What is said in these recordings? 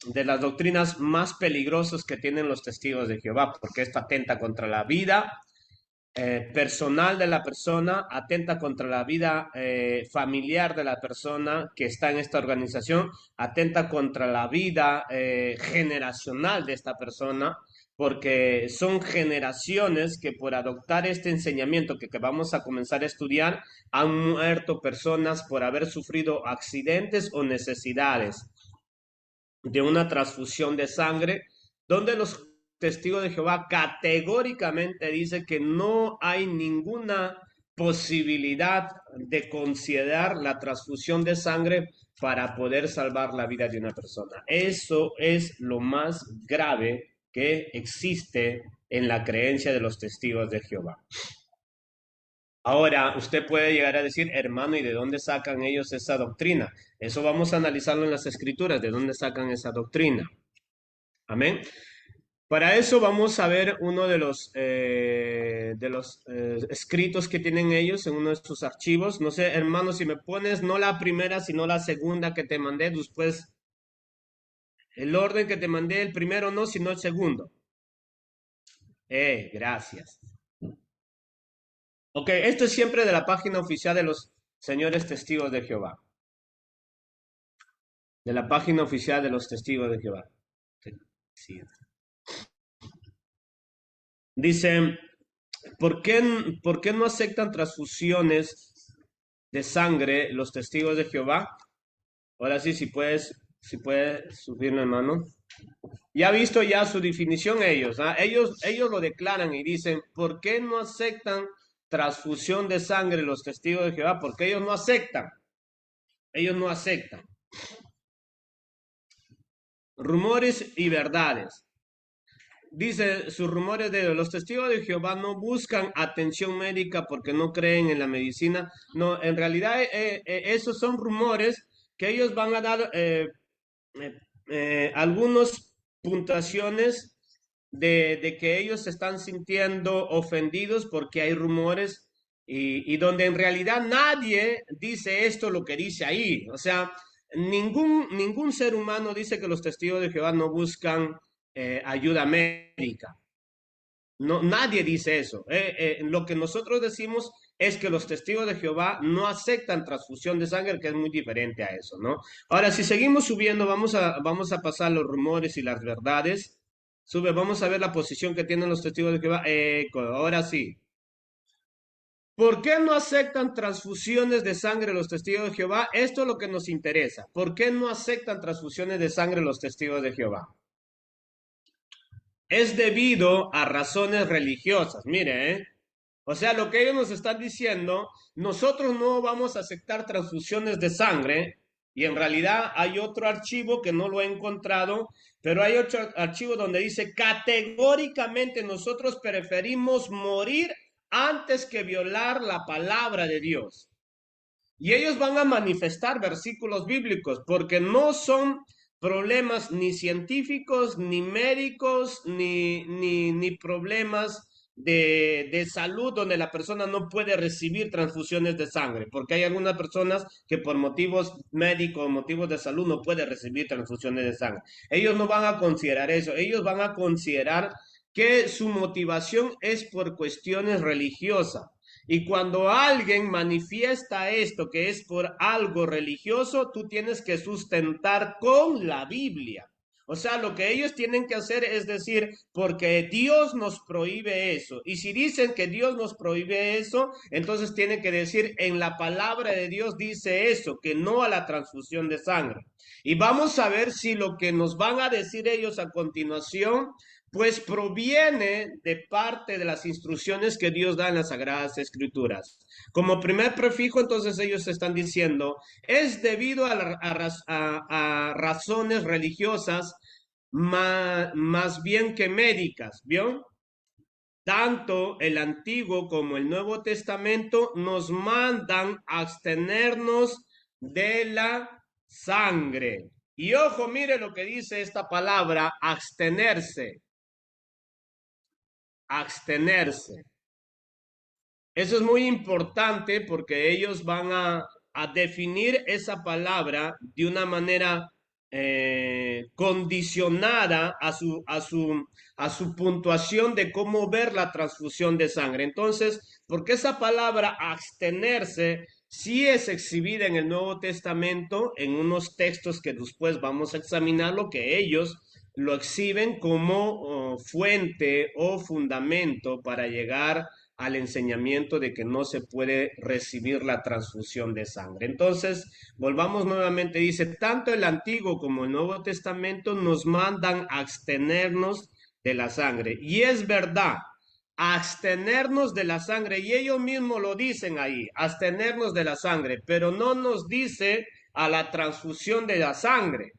de las doctrinas más peligrosas que tienen los testigos de Jehová, porque esto atenta contra la vida personal de la persona, atenta contra la vida familiar de la persona que está en esta organización, atenta contra la vida generacional de esta persona, porque son generaciones que por adoptar este enseñamiento que vamos a comenzar a estudiar, han muerto personas por haber sufrido accidentes o necesidades de una transfusión de sangre, donde los testigos de Jehová categóricamente dicen que no hay ninguna posibilidad de considerar la transfusión de sangre para poder salvar la vida de una persona. Eso es lo más grave que existe en la creencia de los testigos de Jehová. Ahora, usted puede llegar a decir, hermano, ¿y de dónde sacan ellos esa doctrina? Eso vamos a analizarlo en las escrituras, de dónde sacan esa doctrina. Amén. Para eso vamos a ver uno de los escritos que tienen ellos en uno de sus archivos. No sé, hermano, si me pones no la primera, sino la segunda que te mandé, después el orden que te mandé, el primero no, sino el segundo. Gracias. Ok, esto es siempre de la página oficial de los señores testigos de Jehová. De la página oficial de los testigos de Jehová. Sí. Dice, por qué no aceptan transfusiones de sangre los testigos de Jehová? Ahora sí, si puedes subirlo, hermano. Ya ha visto ya su definición ellos, ¿ah? Ellos lo declaran y dicen, ¿por qué no aceptan transfusión de sangre los testigos de Jehová? Porque ellos no aceptan. Ellos no aceptan. Rumores y verdades. Dice sus rumores de los testigos de Jehová no buscan atención médica porque no creen en la medicina. No, en realidad esos son rumores que ellos van a dar eh, algunas puntuaciones de que ellos se están sintiendo ofendidos porque hay rumores y donde en realidad nadie dice esto lo que dice ahí. O sea, ningún ser humano dice que los testigos de Jehová no buscan ayuda médica. No, nadie dice eso. Lo que nosotros decimos es que los testigos de Jehová no aceptan transfusión de sangre, que es muy diferente a eso, ¿no? Ahora, si seguimos subiendo, vamos a pasar los rumores y las verdades. Sube, vamos a ver la posición que tienen los testigos de Jehová. Ahora sí. ¿Por qué no aceptan transfusiones de sangre los testigos de Jehová? Esto es lo que nos interesa. ¿Por qué no aceptan transfusiones de sangre los testigos de Jehová? Es debido a razones religiosas. Mire, O sea, lo que ellos nos están diciendo, nosotros no vamos a aceptar transfusiones de sangre y en realidad hay otro archivo que no lo he encontrado, pero hay otro archivo donde dice categóricamente nosotros preferimos morir antes que violar la palabra de Dios. Y ellos van a manifestar versículos bíblicos porque no son problemas ni científicos, ni médicos, ni problemas de salud donde la persona no puede recibir transfusiones de sangre, porque hay algunas personas que por motivos médicos, motivos de salud no pueden recibir transfusiones de sangre. Ellos no van a considerar eso, ellos van a considerar que su motivación es por cuestiones religiosas. Y cuando alguien manifiesta esto, que es por algo religioso, tú tienes que sustentar con la Biblia. O sea, lo que ellos tienen que hacer es decir, porque Dios nos prohíbe eso. Y si dicen que Dios nos prohíbe eso, entonces tienen que decir, en la palabra de Dios dice eso, que no a la transfusión de sangre. Y vamos a ver si lo que nos van a decir ellos a continuación pues proviene de parte de las instrucciones que Dios da en las Sagradas Escrituras. Como primer prefijo, entonces ellos están diciendo, es debido a razones religiosas más bien que médicas, ¿vio? Tanto el Antiguo como el Nuevo Testamento nos mandan a abstenernos de la sangre. Y ojo, mire lo que dice esta palabra, abstenerse abstenerse. Eso es muy importante porque ellos van a definir esa palabra de una manera condicionada a su puntuación de cómo ver la transfusión de sangre. Entonces, porque esa palabra abstenerse sí es exhibida en el Nuevo Testamento, en unos textos que después vamos a examinar, lo que ellos lo exhiben como fuente o fundamento para llegar al enseñamiento de que no se puede recibir la transfusión de sangre. Entonces, volvamos nuevamente, dice, tanto el Antiguo como el Nuevo Testamento nos mandan a abstenernos de la sangre. Y es verdad, abstenernos de la sangre, y ellos mismos lo dicen ahí, abstenernos de la sangre, pero no nos dice a la transfusión de la sangre.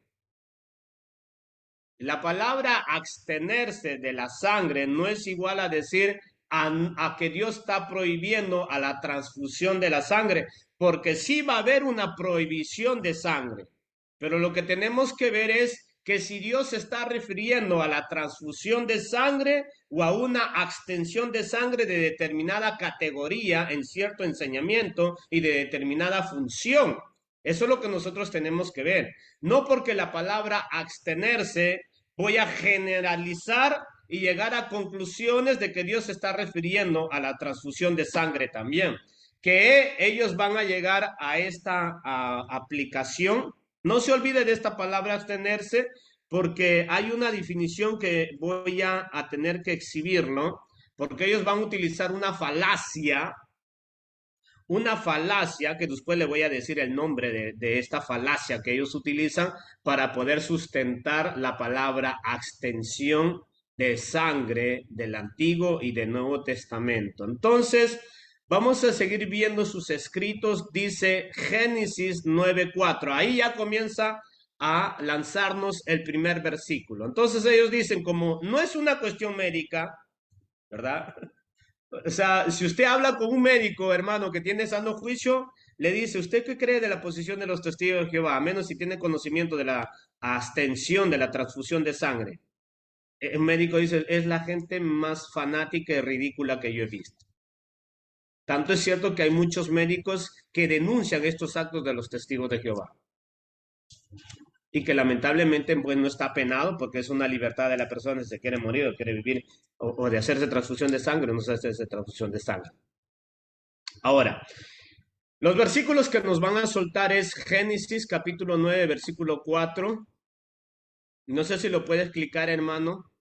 La palabra abstenerse de la sangre no es igual a decir a que Dios está prohibiendo a la transfusión de la sangre, porque sí va a haber una prohibición de sangre. Pero lo que tenemos que ver es que si Dios se está refiriendo a la transfusión de sangre o a una abstención de sangre de determinada categoría en cierto enseñamiento y de determinada función. Eso es lo que nosotros tenemos que ver. No porque la palabra abstenerse voy a generalizar y llegar a conclusiones de que Dios se está refiriendo a la transfusión de sangre también. Que ellos van a llegar a esta aplicación. No se olvide de esta palabra abstenerse, porque hay una definición que voy a tener que exhibirlo, porque ellos van a utilizar una falacia, que después le voy a decir el nombre de esta falacia que ellos utilizan para poder sustentar la palabra abstención de sangre del Antiguo y del Nuevo Testamento. Entonces, vamos a seguir viendo sus escritos, dice Génesis 9:4. Ahí ya comienza a lanzarnos el primer versículo. Entonces ellos dicen, como no es una cuestión médica, ¿verdad? O sea, si usted habla con un médico, hermano, que tiene sano juicio, le dice, ¿usted qué cree de la posición de los testigos de Jehová? A menos si tiene conocimiento de la abstención, de la transfusión de sangre. El médico dice, es la gente más fanática y ridícula que yo he visto. Tanto es cierto que hay muchos médicos que denuncian estos actos de los testigos de Jehová. Y que lamentablemente pues, no está penado porque es una libertad de la persona si se quiere morir o quiere vivir o de hacerse transfusión de sangre o no se hace transfusión de sangre. Ahora, los versículos que nos van a soltar es Génesis capítulo 9, versículo 4. No sé si lo puedes clicar, hermano.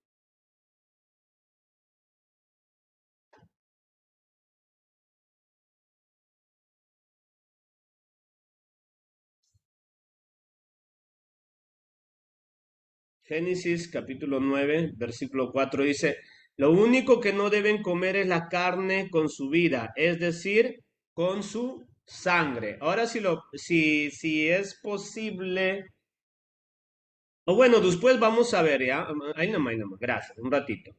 Génesis capítulo 9, versículo 4 dice, lo único que no deben comer es la carne con su vida, es decir, con su sangre. Ahora si es posible, o bueno, después vamos a ver, ¿ya? Ahí nomás, gracias, un ratito.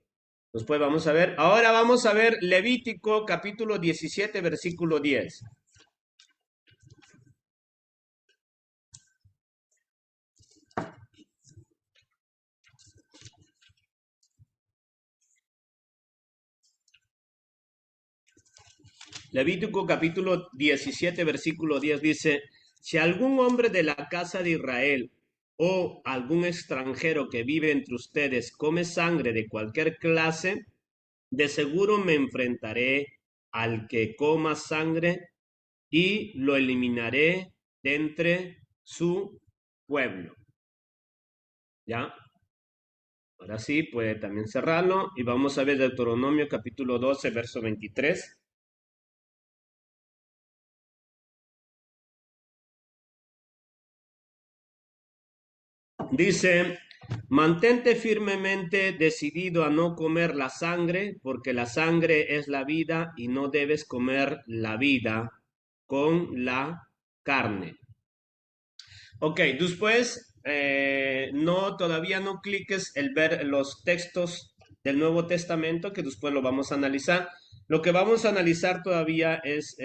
Después vamos a ver, ahora vamos a ver Levítico capítulo 17, versículo 10. Levítico capítulo 17, versículo 10 dice, si algún hombre de la casa de Israel o algún extranjero que vive entre ustedes come sangre de cualquier clase, de seguro me enfrentaré al que coma sangre y lo eliminaré de entre su pueblo. ¿Ya? Ahora sí, puede también cerrarlo y vamos a ver Deuteronomio capítulo 12, verso 23. Dice, mantente firmemente decidido a no comer la sangre, porque la sangre es la vida y no debes comer la vida con la carne. Ok, después, no, todavía no cliques el ver los textos del Nuevo Testamento, que después lo vamos a analizar. Lo que vamos a analizar todavía es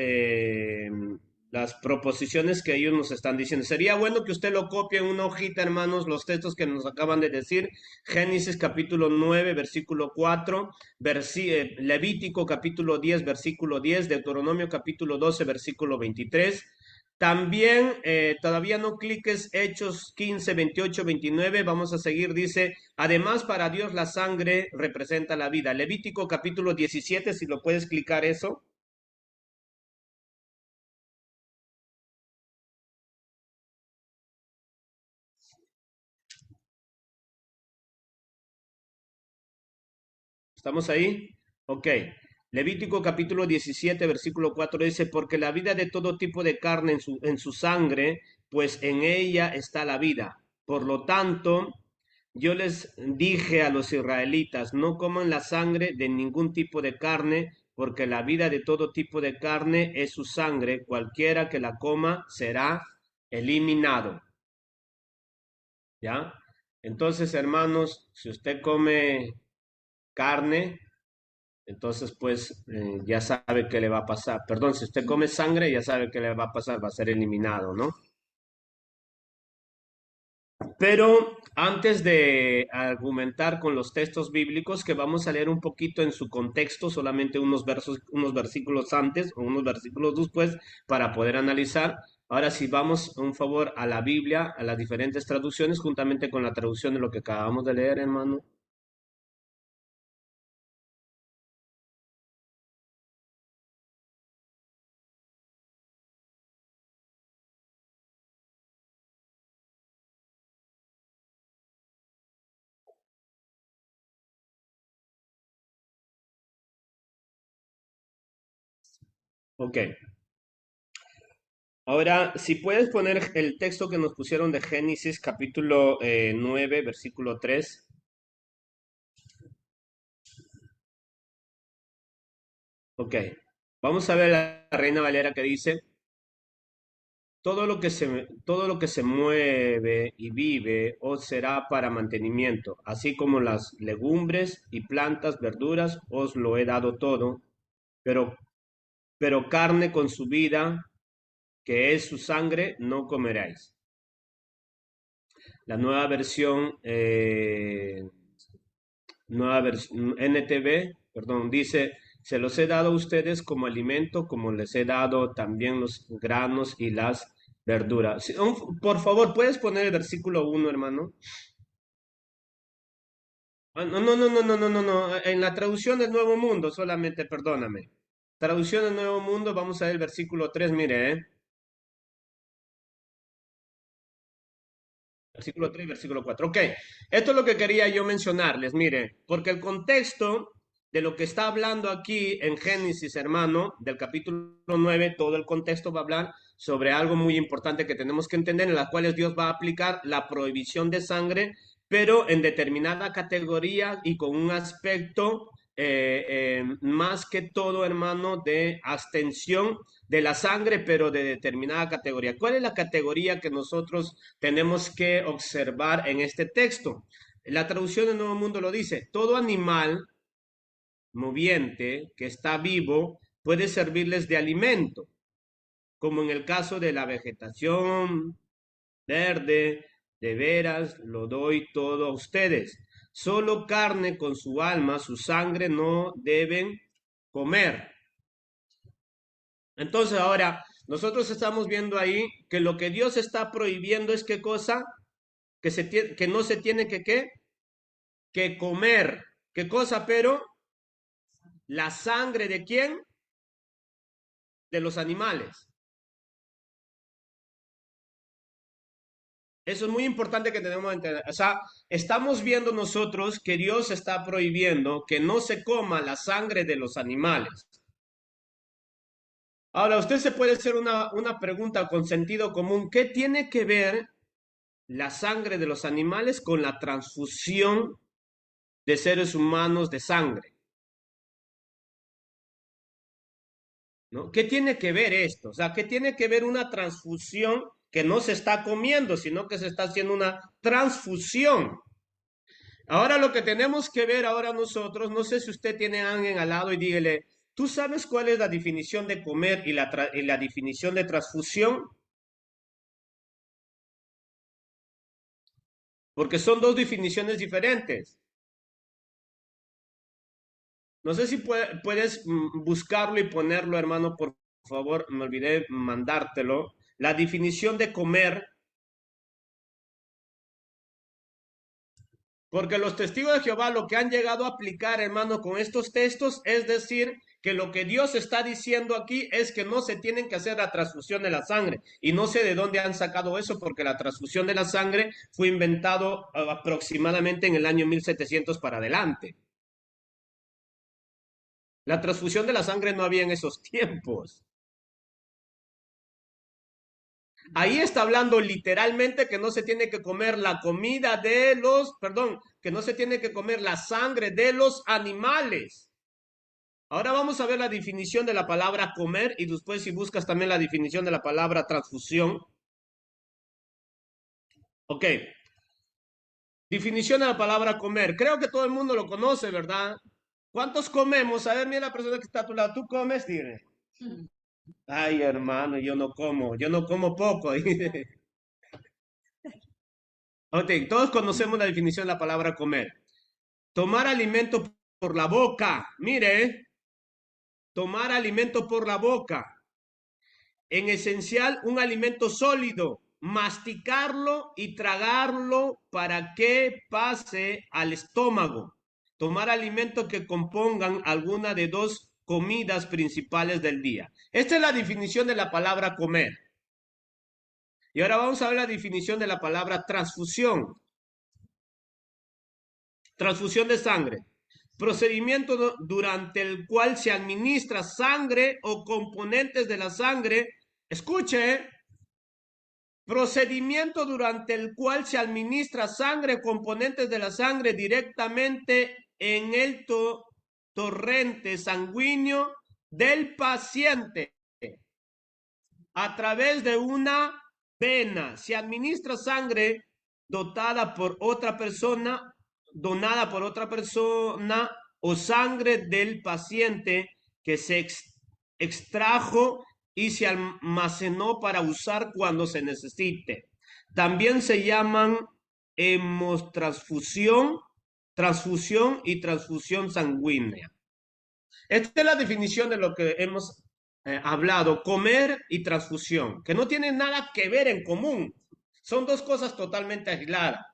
las proposiciones que ellos nos están diciendo. Sería bueno que usted lo copie en una hojita, hermanos, los textos que nos acaban de decir. Génesis capítulo 9, versículo 4, Levítico capítulo 10, versículo 10, Deuteronomio capítulo 12, versículo 23. También, todavía no cliques Hechos 15, 28, 29. Vamos a seguir. Dice, además para Dios la sangre representa la vida. Levítico capítulo 17, si lo puedes clicar eso. ¿Estamos ahí? Ok. Levítico capítulo 17, versículo 4 dice, porque la vida de todo tipo de carne en su sangre, pues en ella está la vida. Por lo tanto, yo les dije a los israelitas, no coman la sangre de ningún tipo de carne, porque la vida de todo tipo de carne es su sangre. Cualquiera que la coma será eliminado. ¿Ya? Entonces, hermanos, si usted come carne, entonces pues ya sabe qué le va a pasar. Perdón, si usted come sangre, ya sabe qué le va a pasar, va a ser eliminado, ¿no? Pero antes de argumentar con los textos bíblicos, que vamos a leer un poquito en su contexto, solamente unos versos, unos versículos antes o unos versículos después, para poder analizar. Ahora sí, vamos un favor a la Biblia, a las diferentes traducciones, juntamente con la traducción de lo que acabamos de leer, hermano. Ok. Ahora, si puedes poner el texto que nos pusieron de Génesis, capítulo 9, versículo 3. Ok. Vamos a ver la Reina Valera que dice. Todo lo que se mueve y vive os será para mantenimiento, así como las legumbres y plantas, verduras, os lo he dado todo, pero, pero carne con su vida, que es su sangre, no comeréis. La nueva versión NTV, perdón, dice, se los he dado a ustedes como alimento, como les he dado también los granos y las verduras. Sí, por favor, ¿puedes poner el versículo 1, hermano? Ah, no, no, no, no, no, no, no, no. En la traducción del Nuevo Mundo, solamente, perdóname. Traducción del Nuevo Mundo, vamos a ver el versículo 3, mire, ¿eh? Versículo 3 y versículo 4. Ok, esto es lo que quería yo mencionarles, mire, porque el contexto de lo que está hablando aquí en Génesis, hermano, del capítulo 9, todo el contexto va a hablar sobre algo muy importante que tenemos que entender, en las cuales Dios va a aplicar la prohibición de sangre, pero en determinada categoría y con un aspecto más que todo, hermano, de abstención de la sangre, pero de determinada categoría. ¿Cuál es la categoría que nosotros tenemos que observar en este texto? La traducción del Nuevo Mundo lo dice, todo animal moviente que está vivo puede servirles de alimento, como en el caso de la vegetación verde, de veras lo doy todo a ustedes. Solo carne con su alma, su sangre no deben comer. Entonces ahora nosotros estamos viendo ahí que lo que Dios está prohibiendo es qué cosa, que no se tiene ¿qué? Que comer. ¿Qué cosa? Pero la sangre de quién? De los animales. Eso es muy importante que tenemos que entender. O sea, estamos viendo nosotros que Dios está prohibiendo que no se coma la sangre de los animales. Ahora, usted se puede hacer una pregunta con sentido común. ¿Qué tiene que ver la sangre de los animales con la transfusión de seres humanos de sangre? ¿No? ¿Qué tiene que ver esto? O sea, ¿qué tiene que ver una transfusión que no se está comiendo, sino que se está haciendo una transfusión? Ahora lo que tenemos que ver ahora nosotros, no sé si usted tiene a alguien al lado y dígale, ¿tú sabes cuál es la definición de comer y y la definición de transfusión? Porque son dos definiciones diferentes. No sé si puedes buscarlo y ponerlo, hermano, por favor. Me olvidé mandártelo. la definición de comer, porque los testigos de Jehová lo que han llegado a aplicar, hermano, con estos textos, es decir, que lo que Dios está diciendo aquí es que no se tienen que hacer la transfusión de la sangre. Y no sé de dónde han sacado eso, porque la transfusión de la sangre fue inventado aproximadamente en el año 1700 para adelante. La transfusión de la sangre no había en esos tiempos. Ahí está hablando literalmente que no se tiene que comer la comida de los, perdón, que no se tiene que comer la sangre de los animales. Ahora vamos a ver la definición de la palabra comer y después si buscas también la definición de la palabra transfusión. Ok, definición de la palabra comer. Creo que todo el mundo lo conoce, ¿verdad? ¿Cuántos comemos? A ver, mira la persona que está a tu lado. ¿Tú comes? Dime. Ay, hermano, yo no como poco. Ok, todos conocemos la definición de la palabra comer. Tomar alimento por la boca. Mire, tomar alimento por la boca. En esencial, un alimento sólido. Masticarlo y tragarlo para que pase al estómago. Tomar alimentos que compongan alguna de dos comidas principales del día. Esta es la definición de la palabra comer. Y ahora vamos a ver la definición de la palabra transfusión. Transfusión de sangre. Procedimiento durante el cual se administra sangre o componentes de la sangre. Escuche, procedimiento durante el cual se administra sangre o componentes de la sangre directamente en el torrente sanguíneo del paciente a través de una vena. Se administra sangre dotada por otra persona, donada por otra persona o sangre del paciente que se extrajo y se almacenó para usar cuando se necesite. También se llaman hemotransfusión, transfusión y transfusión sanguínea. Esta es la definición de lo que hemos hablado, comer y transfusión, que no tienen nada que ver en común. Son dos cosas totalmente aisladas.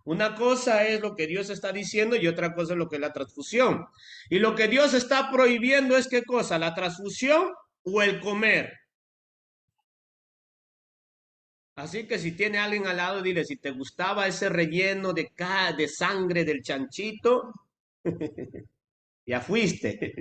Una cosa es lo que Dios está diciendo y otra cosa es lo que es la transfusión. Y lo que Dios está prohibiendo es qué cosa, la transfusión o el comer. Así que si tiene alguien al lado, dile, si te gustaba ese relleno de sangre del chanchito, ya fuiste.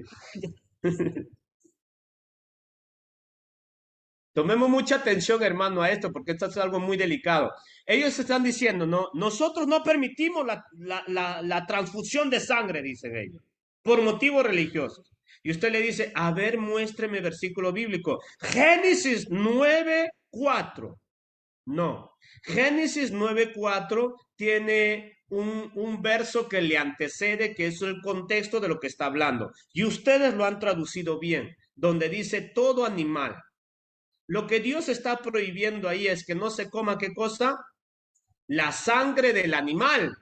Tomemos mucha atención, hermano, a esto, porque esto es algo muy delicado. Ellos están diciendo, no, nosotros no permitimos la transfusión de sangre, dicen ellos, por motivos religiosos. Y usted le dice, a ver, muéstreme versículo bíblico. Génesis 9:4. No, Génesis 9:4 tiene un verso que le antecede, que es el contexto de lo que está hablando. Y ustedes lo han traducido bien, donde dice todo animal. Lo que Dios está prohibiendo ahí es que no se coma, ¿qué cosa? La sangre del animal.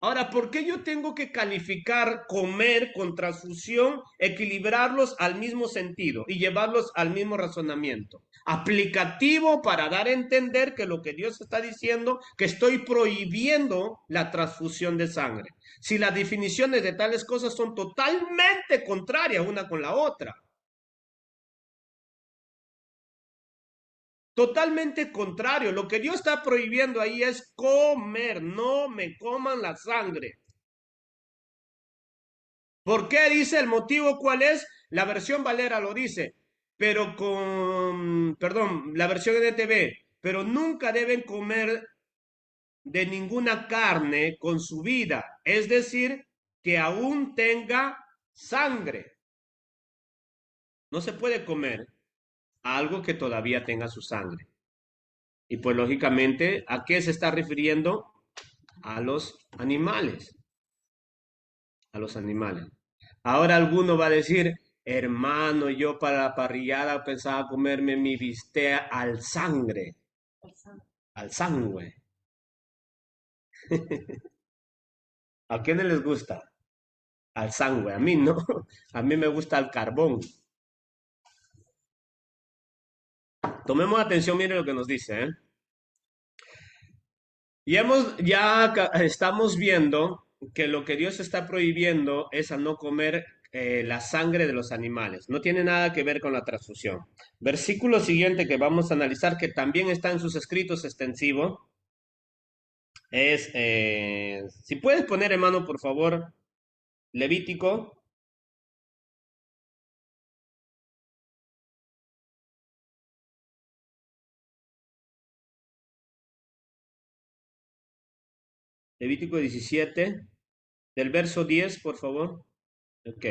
Ahora, ¿por qué yo tengo que calificar comer con transfusión, equilibrarlos al mismo sentido y llevarlos al mismo razonamiento? Aplicativo para dar a entender que lo que Dios está diciendo, que estoy prohibiendo la transfusión de sangre. Si las definiciones de tales cosas son totalmente contrarias una con la otra. Totalmente contrario. Lo que Dios está prohibiendo ahí es comer. No me coman la sangre. ¿Por qué dice el motivo? ¿Cuál es? La versión Valera lo dice, pero perdón, la versión NTV, pero nunca deben comer de ninguna carne con su vida. Es decir, que aún tenga sangre. No se puede comer algo que todavía tenga su sangre. Y pues lógicamente, ¿a qué se está refiriendo? A los animales, a los animales. Ahora alguno va a decir, hermano, yo para la parrillada pensaba comerme mi bistec al sangre. ¿A quiénes les gusta? Al sangre, a mí no, a mí me gusta al carbón. Tomemos atención, mire lo que nos dice, ¿eh? Estamos viendo que lo que Dios está prohibiendo es a no comer la sangre de los animales. No tiene nada que ver con la transfusión. Versículo siguiente que vamos a analizar, que también está en sus escritos extensivo, es, si puedes poner, hermano, por favor, Levítico, Levítico 17, del verso 10, por favor. Ok.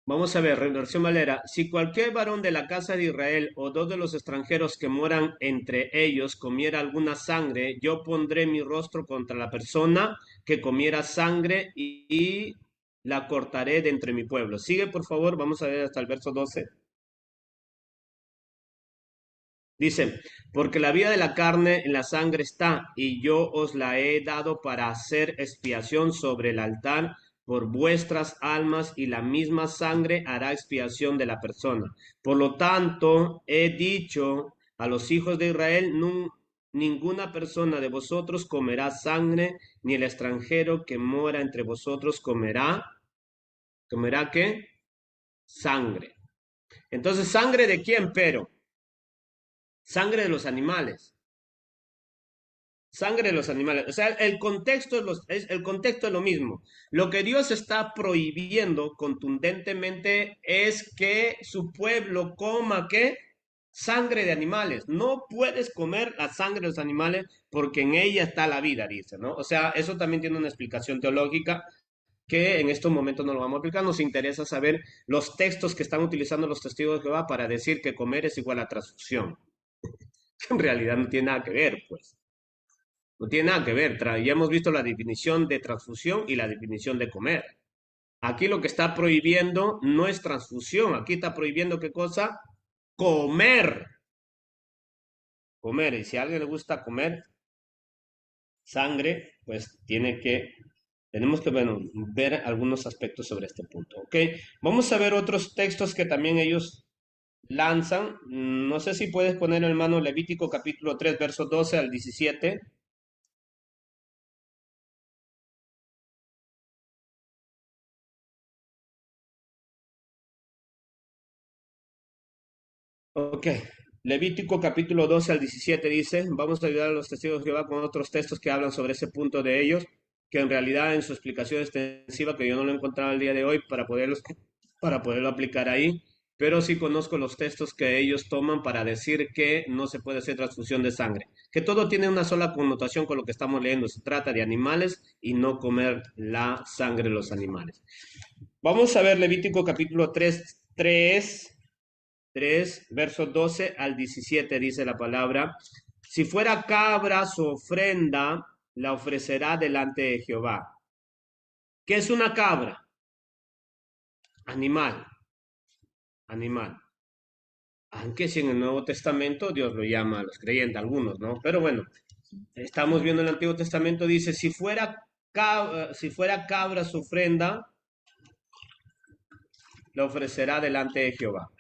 Vamos a ver, versión Valera. Si cualquier varón de la casa de Israel o dos de los extranjeros que moran entre ellos comiera alguna sangre, yo pondré mi rostro contra la persona que comiera sangre y la cortaré de entre mi pueblo. Sigue, por favor, vamos a ver hasta el verso 12. Dice, porque la vida de la carne en la sangre está, y yo os la he dado para hacer expiación sobre el altar por vuestras almas, y la misma sangre hará expiación de la persona. Por lo tanto, he dicho a los hijos de Israel, ninguna persona de vosotros comerá sangre, ni el extranjero que mora entre vosotros ¿comerá qué? Sangre. Entonces, ¿sangre de quién, pero? Sangre de los animales. Sangre de los animales. O sea, el contexto es lo mismo. Lo que Dios está prohibiendo contundentemente es que su pueblo coma ¿qué? Sangre de animales. No puedes comer la sangre de los animales porque en ella está la vida, dice, ¿no? O sea, eso también tiene una explicación teológica que en estos momentos no lo vamos a aplicar. Nos interesa saber los textos que están utilizando los testigos de Jehová para decir que comer es igual a transfusión. En realidad no tiene nada que ver, pues. No tiene nada que ver. Ya hemos visto la definición de transfusión y la definición de comer. Aquí lo que está prohibiendo no es transfusión. Aquí está prohibiendo qué cosa? Comer. Comer. Y si a alguien le gusta comer sangre, pues tenemos que bueno, ver algunos aspectos sobre este punto. ¿Ok? Vamos a ver otros textos que también ellos lanzan. No sé si puedes poner, hermano, Levítico capítulo 3, versos 12 al 17. Ok, Levítico capítulo 12 al 17 dice, vamos a ayudar a los testigos de Jehová con otros textos que hablan sobre ese punto de ellos, que en realidad en su explicación extensiva, que yo no lo he encontrado el día de hoy para poderlo aplicar ahí, pero sí conozco los textos que ellos toman para decir que no se puede hacer transfusión de sangre, que todo tiene una sola connotación con lo que estamos leyendo, se trata de animales y no comer la sangre de los animales. Vamos a ver Levítico capítulo 3 versos 12 al 17 dice la palabra, si fuera cabra su ofrenda, la ofrecerá delante de Jehová. ¿Qué es una cabra? Animal, animal. Aunque si en el Nuevo Testamento Dios lo llama a los creyentes, algunos, ¿no? Pero bueno, estamos viendo el Antiguo Testamento, dice, si fuera cabra su ofrenda, la ofrecerá delante de Jehová.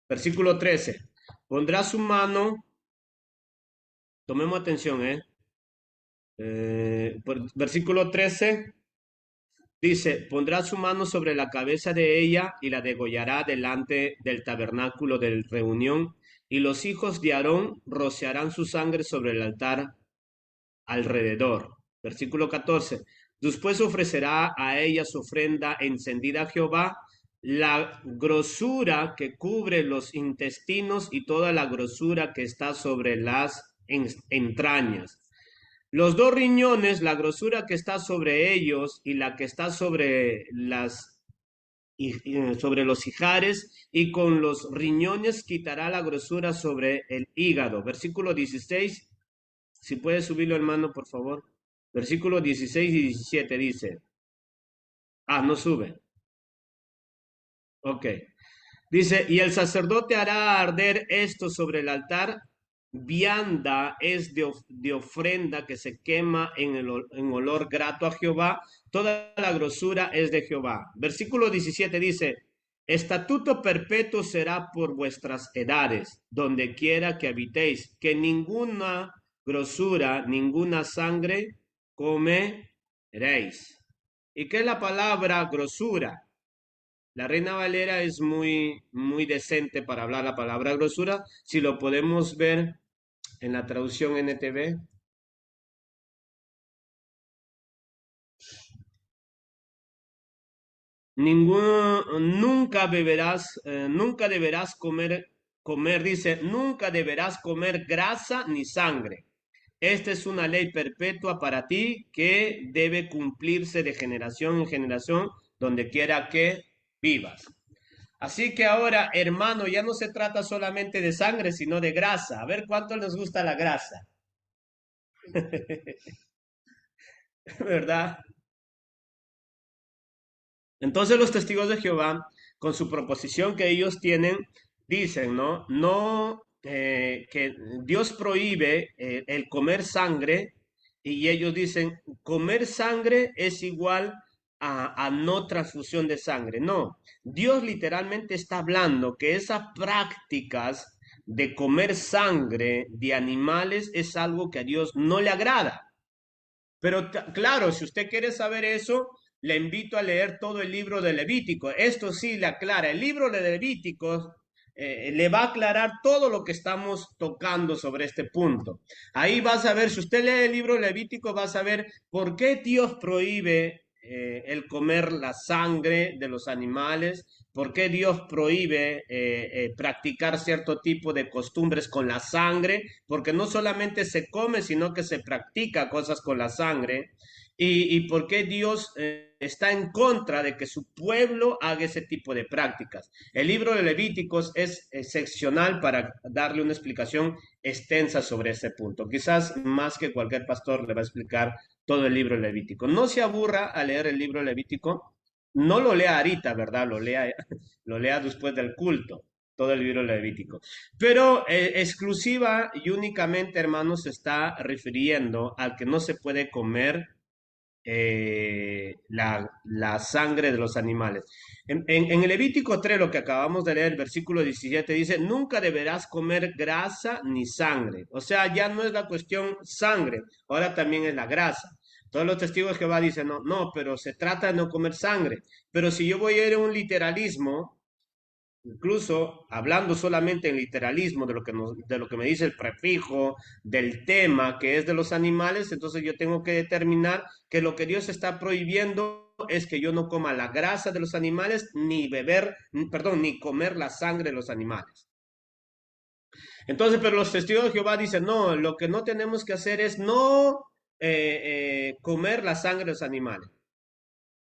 Versículo 13, pondrá su mano, tomemos atención, versículo 13 dice, pondrá su mano sobre la cabeza de ella y la degollará delante del tabernáculo de reunión, y los hijos de Aarón rociarán su sangre sobre el altar alrededor. Versículo 14. Después ofrecerá a ella su ofrenda encendida a Jehová, la grosura que cubre los intestinos y toda la grosura que está sobre las entrañas. Los dos riñones, la grosura que está sobre ellos y la que está sobre los ijares, y con los riñones quitará la grosura sobre el hígado. Versículo 16, si puedes subirlo, hermano, por favor. Versículo 16 y 17 dice, no sube. Ok. Dice, y el sacerdote hará arder esto sobre el altar vianda es de ofrenda que se quema en olor grato a Jehová, toda la grosura es de Jehová. Versículo 17 dice, estatuto perpetuo será por vuestras edades, donde quiera que habitéis, que ninguna grosura, ninguna sangre comeréis. ¿Y qué es la palabra grosura? La Reina Valera es muy decente para hablar la palabra grosura. Si lo podemos ver en la traducción NTV, nunca beberás, nunca deberás comer, dice, nunca deberás comer grasa ni sangre. Esta es una ley perpetua para ti que debe cumplirse de generación en generación, donde quiera que vivas. Así que ahora, hermano, ya no se trata solamente de sangre, sino de grasa. A ver cuánto les gusta la grasa, ¿verdad? Entonces los testigos de Jehová, con su proposición que ellos tienen, dicen, ¿no? No, que Dios prohíbe el comer sangre y ellos dicen, comer sangre es igual a no transfusión de sangre. No, Dios literalmente está hablando que esas prácticas de comer sangre de animales es algo que a Dios no le agrada. Pero claro, si usted quiere saber eso, le invito a leer todo el libro de Levítico. Esto sí le aclara. El libro de Levítico le va a aclarar todo lo que estamos tocando sobre este punto. Ahí vas a ver, si usted lee el libro de Levítico, vas a ver por qué Dios prohíbe el comer la sangre de los animales, por qué Dios prohíbe practicar cierto tipo de costumbres con la sangre, porque no solamente se come, sino que se practica cosas con la sangre, y por qué Dios está en contra de que su pueblo haga ese tipo de prácticas. El libro de Levíticos es excepcional para darle una explicación extensa sobre ese punto. Quizás más que cualquier pastor le va a explicar todo el libro de Levítico. No se aburra a leer el libro de Levítico, no lo lea ahorita, ¿verdad? Lo lea después del culto, todo el libro levítico. Pero exclusiva y únicamente, hermanos, se está refiriendo al que no se puede comer la sangre de los animales. En el Levítico 3, lo que acabamos de leer, el versículo 17, dice, nunca deberás comer grasa ni sangre. O sea, ya no es la cuestión sangre, ahora también es la grasa. Todos los testigos de Jehová dicen, no, no, pero se trata de no comer sangre. Pero si yo voy a ir a un literalismo, incluso hablando solamente en literalismo de lo que me dice el prefijo, del tema que es de los animales, entonces yo tengo que determinar que lo que Dios está prohibiendo es que yo no coma la grasa de los animales, ni beber, perdón, ni comer la sangre de los animales. Entonces, pero los testigos de Jehová dicen, no, lo que no tenemos que hacer es no comer la sangre de los animales.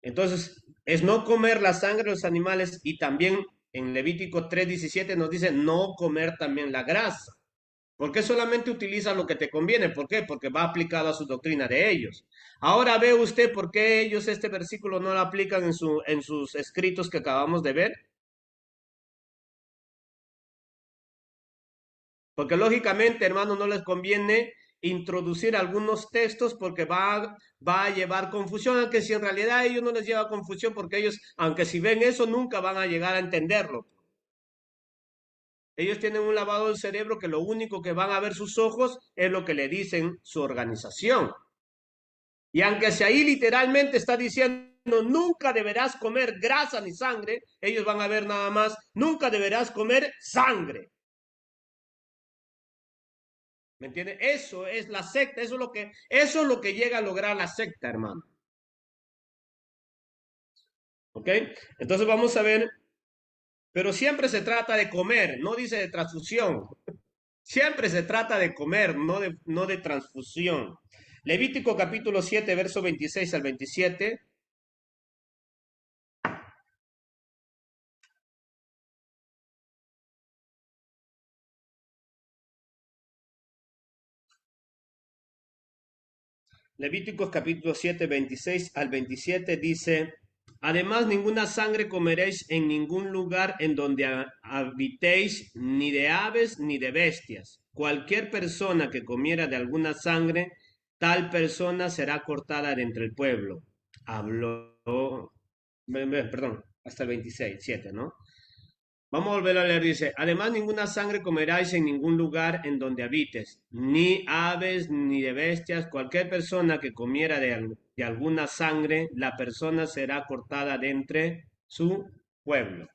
Entonces, es no comer la sangre de los animales y también en Levítico 3:17 nos dice no comer también la grasa. ¿Por qué solamente utiliza lo que te conviene? ¿Por qué? Porque va aplicado a su doctrina de ellos. Ahora ve usted por qué ellos este versículo no lo aplican en sus escritos que acabamos de ver. Porque lógicamente, hermano, no les conviene introducir algunos textos porque va a llevar confusión, aunque si en realidad a ellos no les lleva confusión porque ellos, aunque si ven eso, nunca van a llegar a entenderlo. Ellos tienen un lavado del cerebro que lo único que van a ver sus ojos es lo que le dicen su organización. Y aunque si ahí literalmente está diciendo nunca deberás comer grasa ni sangre, ellos van a ver nada más, nunca deberás comer sangre. ¿Me entiende? Eso es la secta, eso es lo que llega a lograr la secta, hermano. ¿Ok? Entonces vamos a ver, pero siempre se trata de comer, no dice de transfusión. Siempre se trata de comer, no de transfusión. Levítico capítulo 7, verso 26 al 27. Levíticos capítulo 7, 26 al 27 dice, Además, ninguna sangre comeréis en ningún lugar en donde habitéis, ni de aves ni de bestias. Cualquier persona que comiera de alguna sangre, tal persona será cortada de entre el pueblo. Habló, perdón, hasta el 26, 7, ¿no? Vamos a volver a leer, dice, además ninguna sangre comeráis en ningún lugar en donde habites, ni aves ni de bestias, cualquier persona que comiera de alguna sangre, la persona será cortada de entre su pueblo.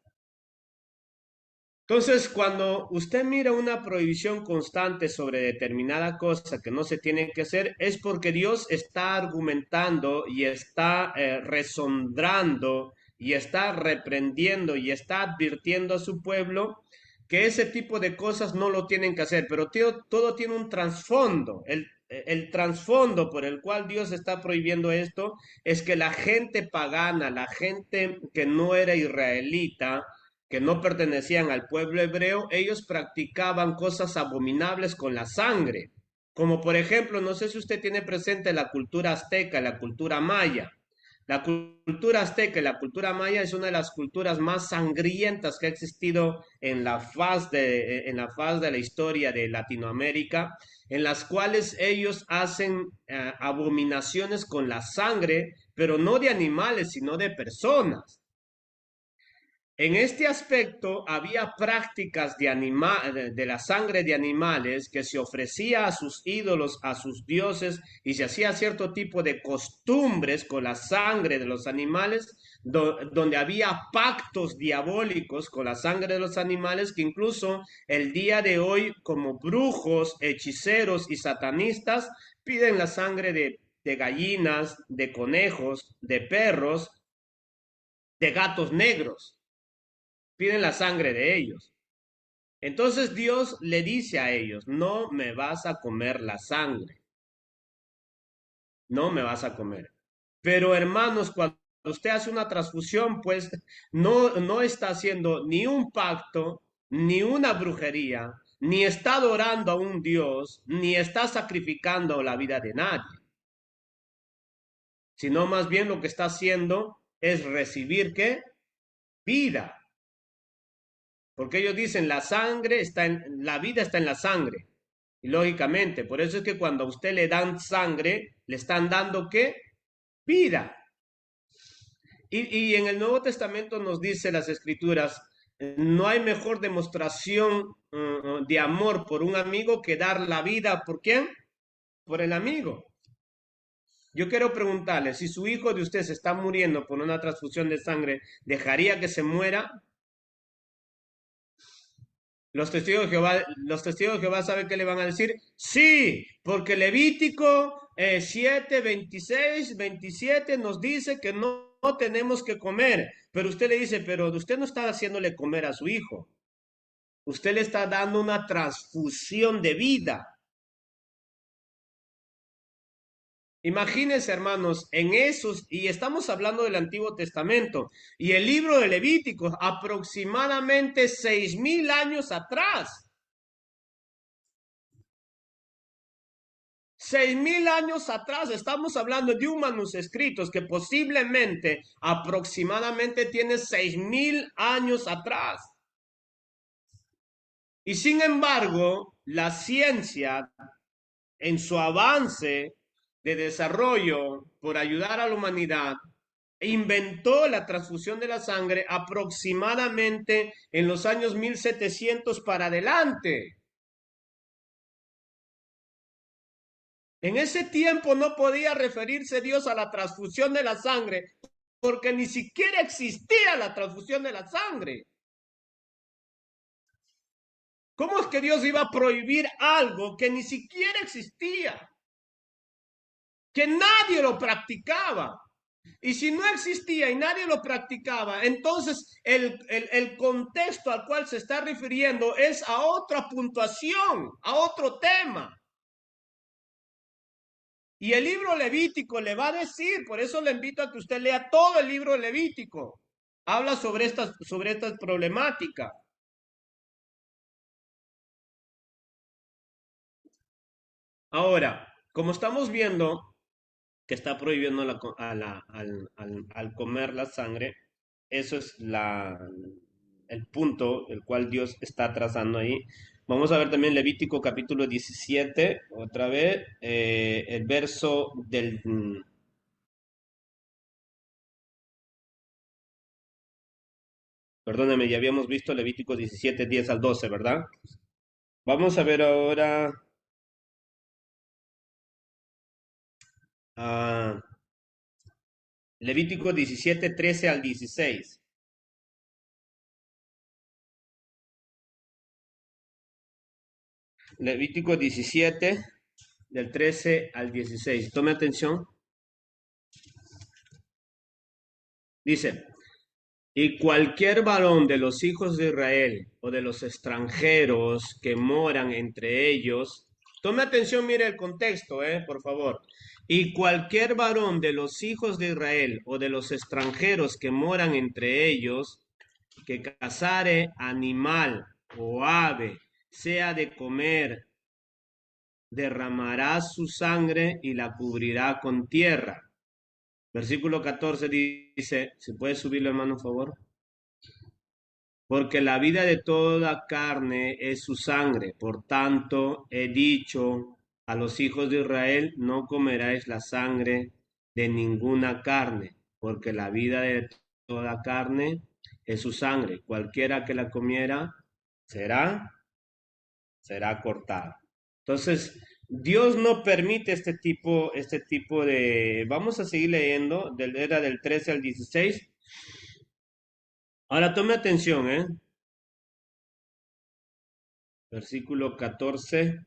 Entonces, cuando usted mira una prohibición constante sobre determinada cosa que no se tiene que hacer, es porque Dios está argumentando y está resondrando y está reprendiendo y está advirtiendo a su pueblo que ese tipo de cosas no lo tienen que hacer, pero todo tiene un trasfondo. El trasfondo por el cual Dios está prohibiendo esto es que la gente pagana, la gente que no era israelita, que no pertenecían al pueblo hebreo, ellos practicaban cosas abominables con la sangre. Como por ejemplo, no sé si usted tiene presente la cultura azteca, la cultura maya. La cultura azteca y la cultura maya es una de las culturas más sangrientas que ha existido en la faz de la historia de Latinoamérica, en las cuales ellos hacen abominaciones con la sangre, pero no de animales, sino de personas. En este aspecto había prácticas de la sangre de animales que se ofrecía a sus ídolos, a sus dioses, y se hacía cierto tipo de costumbres con la sangre de los animales, donde había pactos diabólicos con la sangre de los animales que incluso el día de hoy, como brujos, hechiceros y satanistas, piden la sangre de gallinas, de conejos, de perros, de gatos negros, piden la sangre de ellos. Entonces Dios le dice a ellos, no me vas a comer la sangre, no me vas a comer. Pero hermanos, cuando usted hace una transfusión, pues no está haciendo ni un pacto, ni una brujería, ni está adorando a un Dios, ni está sacrificando la vida de nadie, sino más bien lo que está haciendo es recibir ¿qué? Vida. Porque ellos dicen, la vida está en la sangre. Y lógicamente, por eso es que cuando a usted le dan sangre, le están dando ¿qué? Vida. Y en el Nuevo Testamento nos dice las Escrituras, no hay mejor demostración de amor por un amigo que dar la vida. ¿Por quién? Por el amigo. Yo quiero preguntarle, si su hijo de usted se está muriendo por una transfusión de sangre, ¿dejaría que se muera? Los testigos de Jehová saben qué le van a decir. Sí, porque Levítico 7, 26, 27 nos dice que no tenemos que comer. Pero usted le dice, pero usted no está haciéndole comer a su hijo. Usted le está dando una transfusión de vida. Imagínense, hermanos, en esos, y estamos hablando del Antiguo Testamento, y el libro de Levítico, aproximadamente 6000 años atrás. 6000 años atrás, estamos hablando de un manuscrito que posiblemente aproximadamente tiene 6000 años atrás. Y sin embargo, la ciencia en su avance de desarrollo por ayudar a la humanidad inventó la transfusión de la sangre aproximadamente en los años 1700 para adelante. En ese tiempo no podía referirse Dios a la transfusión de la sangre porque ni siquiera existía la transfusión de la sangre. ¿Cómo es que Dios iba a prohibir algo que ni siquiera existía? Que nadie lo practicaba. Y si no existía y nadie lo practicaba, entonces el contexto al cual se está refiriendo es a otra puntuación, a otro tema. Y el libro Levítico le va a decir, por eso le invito a que usted lea todo el libro Levítico. Habla sobre esta problemática. Ahora, como estamos viendo, que está prohibiendo al comer la sangre. Eso es el punto el cual Dios está trazando ahí. Vamos a ver también Levítico capítulo 17, otra vez, el verso perdóname, ya habíamos visto Levítico 17, 10 al 12, ¿verdad? Vamos a ver ahora ah, Levítico 17, 13 al 16. Levítico 17, del 13 al 16. Tome atención. Dice, y cualquier varón de los hijos de Israel o de los extranjeros que moran entre ellos, tome atención, mire el contexto, por favor. Y cualquier varón de los hijos de Israel o de los extranjeros que moran entre ellos, que cazare animal o ave, sea de comer, derramará su sangre y la cubrirá con tierra. Versículo 14 dice, ¿se puede subirlo, hermano, por favor? Porque la vida de toda carne es su sangre. Por tanto, he dicho a los hijos de Israel, no comeráis la sangre de ninguna carne, porque la vida de toda carne es su sangre. Cualquiera que la comiera será, será cortada. Entonces, Dios no permite este tipo de... Vamos a seguir leyendo, era del 13 al 16. Ahora tome atención, ¿eh? Versículo 14,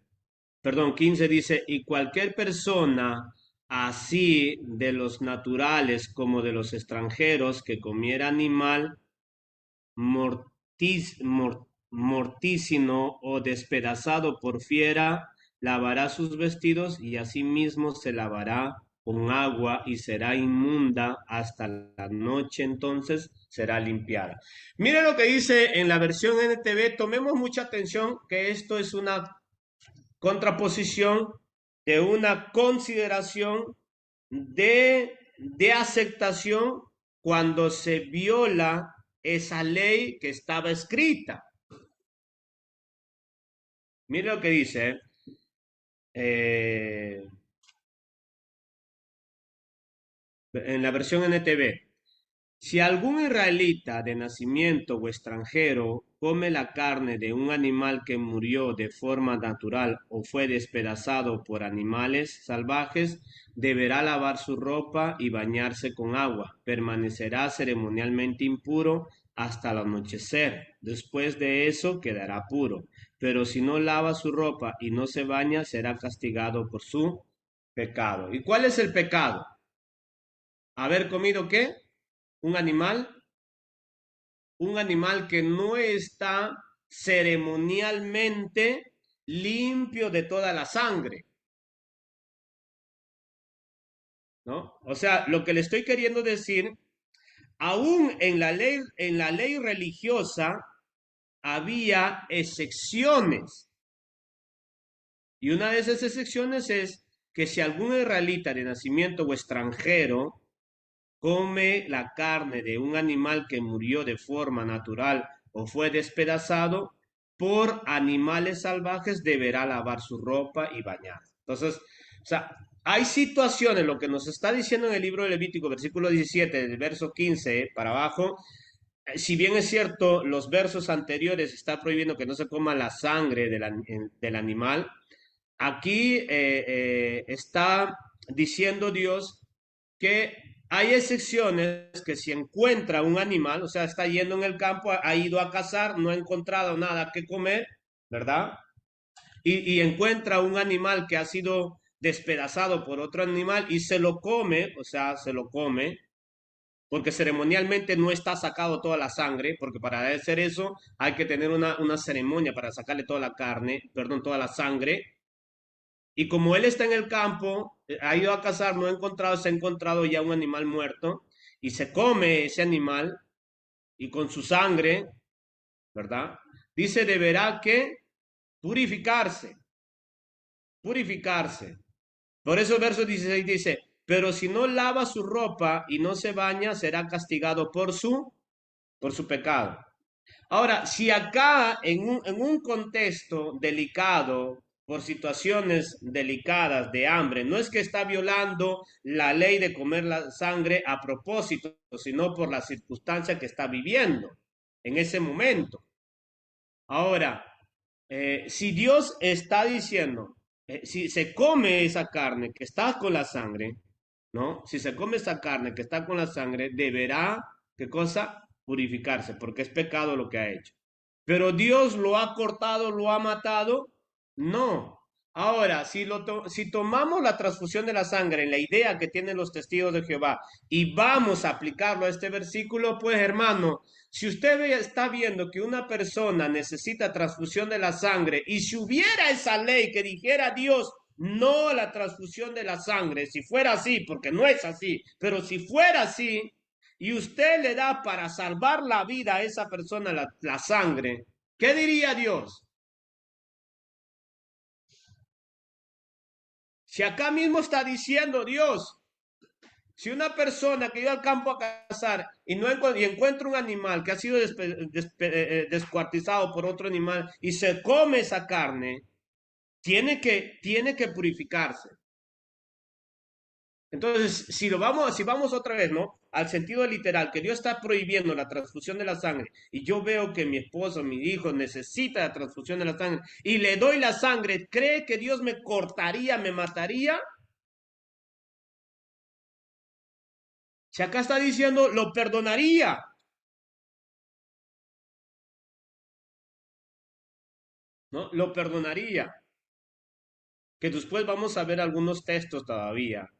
perdón, 15 dice, y cualquier persona, así de los naturales como de los extranjeros, que comiera animal mortísimo o despedazado por fiera, lavará sus vestidos y asimismo se lavará con agua y será inmunda hasta la noche, entonces será limpiada. Mire lo que dice en la versión NTV, tomemos mucha atención que esto es una contraposición de una consideración de aceptación cuando se viola esa ley que estaba escrita. Mire lo que dice. eh, en la versión NTV. Si algún israelita de nacimiento o extranjero come la carne de un animal que murió de forma natural o fue despedazado por animales salvajes, deberá lavar su ropa y bañarse con agua. Permanecerá ceremonialmente impuro hasta el anochecer. Después de eso quedará puro. Pero si no lava su ropa y no se baña, será castigado por su pecado. ¿Y cuál es el pecado? ¿Haber comido qué? Un animal, un animal que no está ceremonialmente limpio de toda la sangre, ¿no? O sea, lo que le estoy queriendo decir, aún en la ley religiosa había excepciones. Y una de esas excepciones es que si algún israelita de nacimiento o extranjero come la carne de un animal que murió de forma natural o fue despedazado por animales salvajes, deberá lavar su ropa y bañarse. Entonces, o sea, hay situaciones, lo que nos está diciendo en el libro de Levítico, versículo 17, del verso 15 para abajo, si bien es cierto, los versos anteriores está prohibiendo que no se coma la sangre del animal, aquí está diciendo Dios que hay excepciones que si encuentra un animal, o sea, está yendo en el campo, ha ido a cazar, no ha encontrado nada que comer, ¿verdad? Y encuentra un animal que ha sido despedazado por otro animal y se lo come, o sea, se lo come, porque ceremonialmente no está sacado toda la sangre, porque para hacer eso hay que tener una ceremonia para sacarle toda la carne, perdón, toda la sangre, y como él está en el campo, ha ido a cazar, no ha encontrado, se ha encontrado ya un animal muerto y se come ese animal y con su sangre, ¿verdad? Dice, deberá que purificarse, purificarse. Por eso el verso 16 dice, pero si no lava su ropa y no se baña, será castigado por su pecado. Ahora, si acá en un contexto delicado, por situaciones delicadas de hambre, no es que está violando la ley de comer la sangre a propósito, sino por la circunstancia que está viviendo en ese momento. Ahora, si Dios está diciendo, si se come esa carne que está con la sangre, ¿no? Si se come esa carne que está con la sangre, deberá, ¿qué cosa? Purificarse, porque es pecado lo que ha hecho. Pero Dios lo ha cortado, lo ha matado, no. Ahora, si tomamos la transfusión de la sangre en la idea que tienen los testigos de Jehová y vamos a aplicarlo a este versículo, pues hermano, si usted está viendo que una persona necesita transfusión de la sangre y si hubiera esa ley que dijera Dios, no a la transfusión de la sangre, si fuera así, porque no es así, pero si fuera así, y usted le da para salvar la vida a esa persona la sangre, ¿qué diría Dios? Si acá mismo está diciendo Dios, si una persona que iba al campo a cazar y, no y encuentra un animal que ha sido descuartizado por otro animal y se come esa carne, tiene que purificarse. Entonces, si vamos otra vez, ¿no? Al sentido literal, que Dios está prohibiendo la transfusión de la sangre y yo veo que mi esposo, mi hijo necesita la transfusión de la sangre y le doy la sangre, ¿cree que Dios me cortaría, me mataría? Si acá está diciendo, lo perdonaría, ¿no? Lo perdonaría. Que después vamos a ver algunos textos todavía.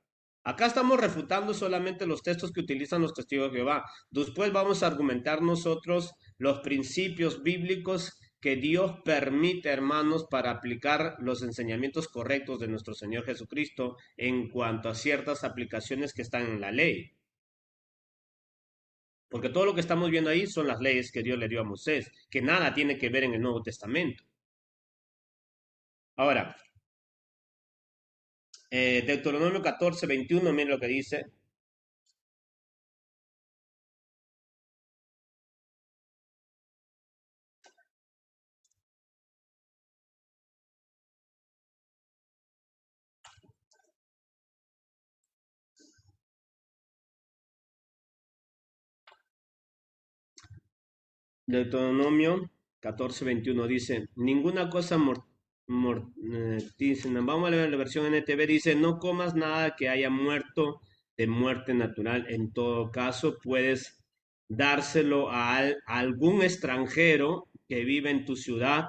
Acá estamos refutando solamente los textos que utilizan los testigos de Jehová. Después vamos a argumentar nosotros los principios bíblicos que Dios permite, hermanos, para aplicar los enseñamientos correctos de nuestro Señor Jesucristo en cuanto a ciertas aplicaciones que están en la ley. Porque todo lo que estamos viendo ahí son las leyes que Dios le dio a Moisés, que nada tiene que ver en el Nuevo Testamento. Ahora, Deuteronomio 14:21, miren lo que dice. Deuteronomio 14:21 dice, ninguna cosa mortífera. Vamos a leer la versión NTV, dice, no comas nada que haya muerto de muerte natural. En todo caso, puedes dárselo a algún extranjero que vive en tu ciudad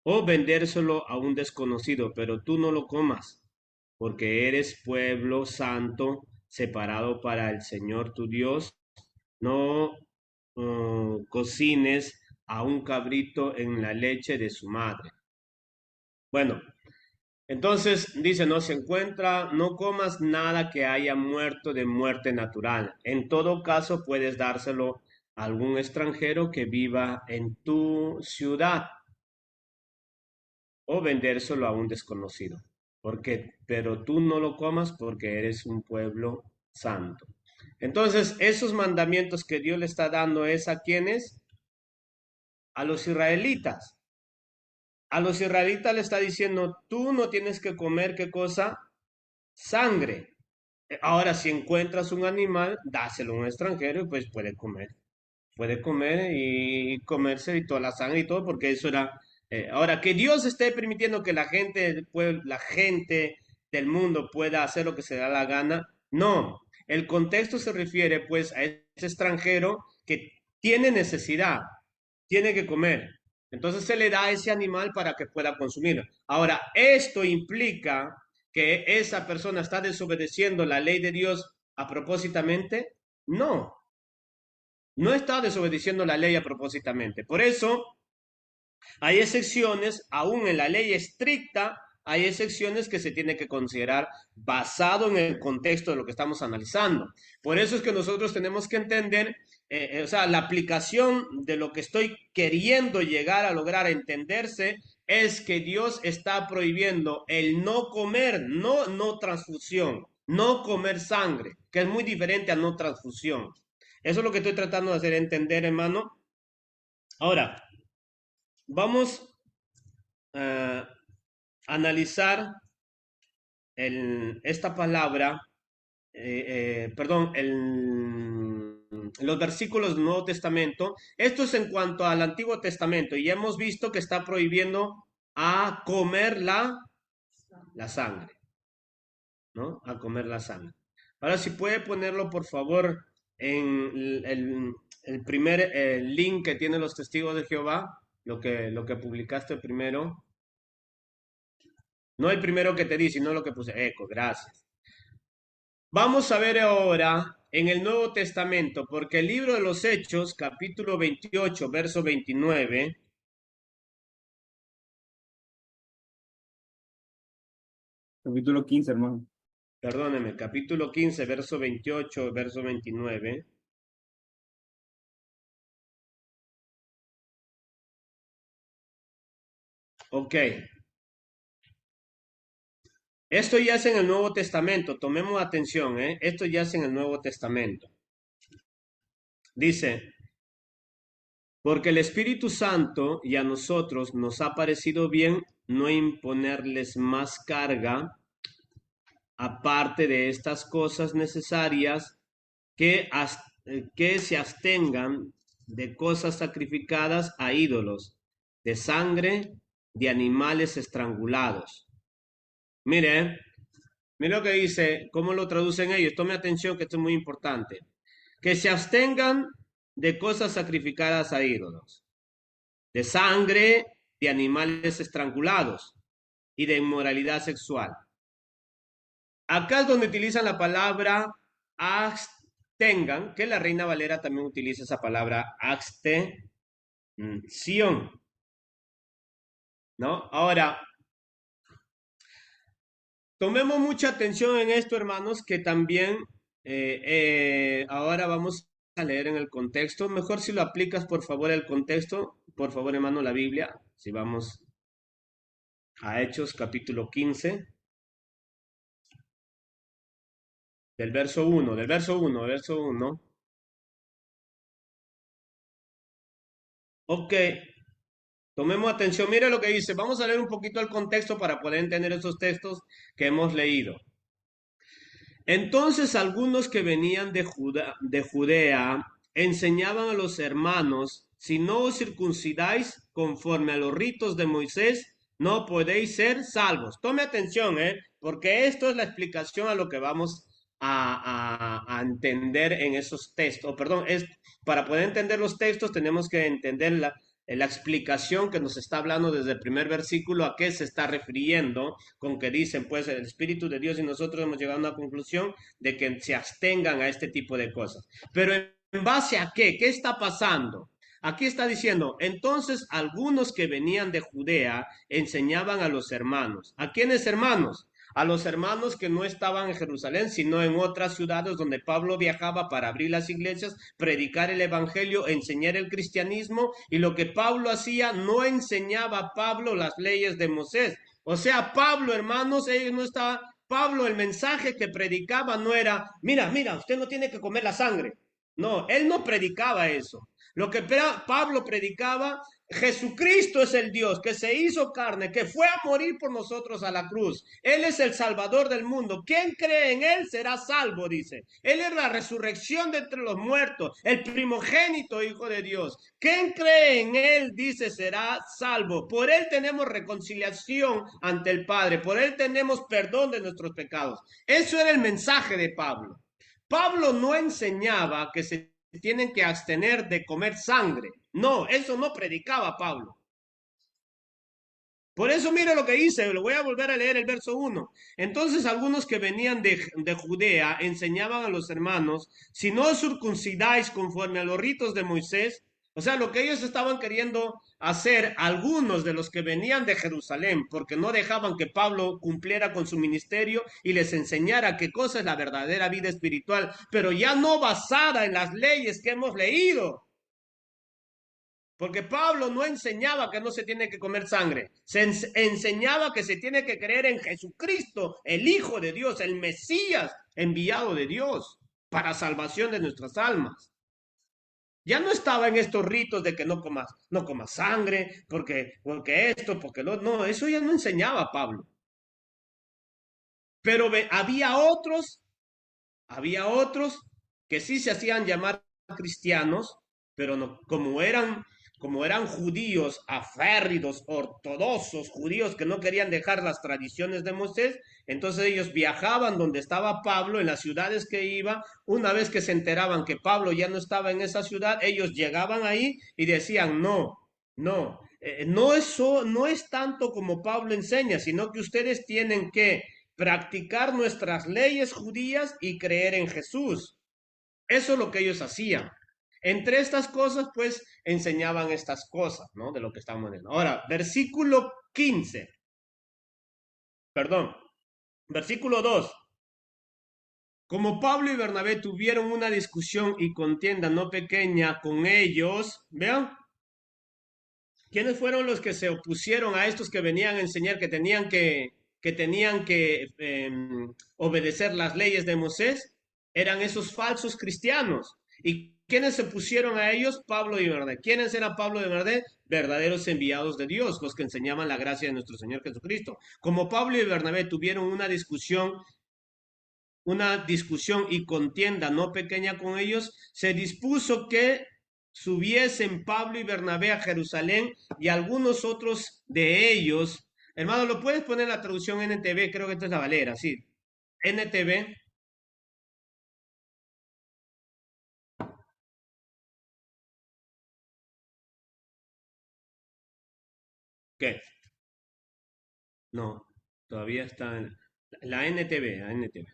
o vendérselo a un desconocido, pero tú no lo comas, porque eres pueblo santo, separado para el Señor tu Dios. No cocines a un cabrito en la leche de su madre. Bueno, entonces dice, no se encuentra, no comas nada que haya muerto de muerte natural. En todo caso, puedes dárselo a algún extranjero que viva en tu ciudad o vendérselo a un desconocido. Pero tú no lo comas porque eres un pueblo santo. Entonces, esos mandamientos que Dios le está dando es a quienes, a los israelitas. A los israelitas le está diciendo, tú no tienes que comer, ¿qué cosa? Sangre. Ahora, si encuentras un animal, dáselo a un extranjero y pues puede comer. Puede comer y comerse y toda la sangre y todo, porque eso era... ahora, que Dios esté permitiendo que la gente del mundo pueda hacer lo que se da la gana, no. El contexto se refiere pues a ese extranjero que tiene necesidad, tiene que comer. Entonces se le da ese animal para que pueda consumir. Ahora, esto implica que esa persona está desobedeciendo la ley de Dios a propósitamente. No, no está desobedeciendo la ley a propósitamente. Por eso hay excepciones, aún en la ley estricta, hay excepciones que se tiene que considerar basado en el contexto de lo que estamos analizando. Por eso es que nosotros tenemos que entender, o sea, la aplicación de lo que estoy queriendo llegar a lograr entenderse es que Dios está prohibiendo el no comer, no transfusión. no comer sangre, que es muy diferente a no transfusión. Eso es lo que estoy tratando de hacer entender, hermano. Ahora, vamos a analizar esta palabra, perdón, los versículos del Nuevo Testamento. Esto es en cuanto al Antiguo Testamento y hemos visto que está prohibiendo a comer la sangre, ¿no? A comer la sangre. Ahora, si puede ponerlo, por favor, en el primer link que tienen los testigos de Jehová, lo que publicaste primero. No el primero que te di, sino lo que puse. Eco, gracias. Vamos a ver ahora en el Nuevo Testamento, porque el libro de los Hechos, capítulo 28, verso 29, Capítulo 15, hermano. perdóneme, capítulo 15, verso 28, verso 29. Ok, esto ya es en el Nuevo Testamento, tomemos atención, ¿eh? Esto ya es en el Nuevo Testamento. Dice, porque el Espíritu Santo y a nosotros nos ha parecido bien no imponerles más carga aparte de estas cosas necesarias que, que se abstengan de cosas sacrificadas a ídolos, de sangre, de animales estrangulados. Mire, mire lo que dice, cómo lo traducen ellos. Tome atención que esto es muy importante. Que se abstengan de cosas sacrificadas a ídolos, de sangre, de animales estrangulados y de inmoralidad sexual. Acá es donde utilizan la palabra abstengan, que la Reina Valera también utiliza esa palabra abstención, ¿no? Ahora, tomemos mucha atención en esto, hermanos, que también ahora vamos a leer en el contexto. Mejor si lo aplicas, por favor, el contexto, por favor, hermano, la Biblia, si vamos a Hechos capítulo 15, del verso 1. Ok, tomemos atención, mire lo que dice. Vamos a leer un poquito el contexto para poder entender esos textos que hemos leído. Entonces algunos que venían de Judea enseñaban a los hermanos, si no os circuncidáis conforme a los ritos de Moisés, no podéis ser salvos. Tome atención, porque esto es la explicación a lo que vamos a entender en esos textos. Perdón, es para poder entender los textos tenemos que entender la explicación que nos está hablando desde el primer versículo, a qué se está refiriendo con que dicen, pues el Espíritu de Dios y nosotros hemos llegado a una conclusión de que se abstengan a este tipo de cosas. Pero ¿en base a qué? ¿Qué está pasando? Aquí está diciendo, entonces algunos que venían de Judea enseñaban a los hermanos. ¿A quiénes hermanos? A los hermanos que no estaban en Jerusalén, sino en otras ciudades donde Pablo viajaba para abrir las iglesias, predicar el evangelio, enseñar el cristianismo, y lo que Pablo hacía, no enseñaba a Pablo las leyes de Moisés. O sea, Pablo, hermanos, ellos no estaban, Pablo, el mensaje que predicaba no era, mira, mira, usted no tiene que comer la sangre. No, él no predicaba eso. Lo que Pablo predicaba, Jesucristo es el Dios que se hizo carne, que fue a morir por nosotros a la cruz. Él es el Salvador del mundo. Quien cree en Él será salvo, dice. Él es la resurrección de entre los muertos, el primogénito Hijo de Dios. Quien cree en Él, dice, será salvo. Por Él tenemos reconciliación ante el Padre. Por Él tenemos perdón de nuestros pecados. Eso era el mensaje de Pablo. Pablo no enseñaba que se tienen que abstener de comer sangre. No, eso no predicaba Pablo. Por eso mire lo que dice, lo voy a volver a leer el verso 1. Entonces algunos que venían de Judea enseñaban a los hermanos, si no os circuncidáis conforme a los ritos de Moisés, o sea, lo que ellos estaban queriendo hacer, algunos de los que venían de Jerusalén, porque no dejaban que Pablo cumpliera con su ministerio y les enseñara qué cosa es la verdadera vida espiritual, pero ya no basada en las leyes que hemos leído, Porque Pablo no enseñaba que no se tiene que comer sangre, enseñaba que se tiene que creer en Jesucristo, el Hijo de Dios, el Mesías enviado de Dios para salvación de nuestras almas. Ya no estaba en estos ritos de que no comas sangre, porque esto, porque lo, no, eso ya no enseñaba Pablo. Pero había otros que sí se hacían llamar cristianos, pero no, como eran judíos aférridos, ortodoxos, judíos que no querían dejar las tradiciones de Moisés, entonces ellos viajaban donde estaba Pablo, en las ciudades que iba. Una vez que se enteraban que Pablo ya no estaba en esa ciudad, ellos llegaban ahí y decían, no, eso no es tanto como Pablo enseña, sino que ustedes tienen que practicar nuestras leyes judías y creer en Jesús. Eso es lo que ellos hacían. Entre estas cosas, pues, enseñaban estas cosas, ¿no? De lo que estamos viendo. Ahora, versículo 15, perdón, versículo 2. Como Pablo y Bernabé tuvieron una discusión y contienda no pequeña con ellos, vean, ¿quiénes fueron los que se opusieron a estos que venían a enseñar que tenían que obedecer las leyes de Moisés? Eran esos falsos cristianos. ¿Y quiénes se pusieron a ellos? Pablo y Bernabé. ¿Quiénes eran Pablo y Bernabé? Verdaderos enviados de Dios, los que enseñaban la gracia de nuestro Señor Jesucristo. Como Pablo y Bernabé tuvieron una discusión y contienda no pequeña con ellos, se dispuso que subiesen Pablo y Bernabé a Jerusalén y algunos otros de ellos. Hermano, ¿lo puedes poner la traducción NTV? Creo que esta es la Valera, sí. NTV. ¿Qué? No, todavía está en la NTV, la NTV.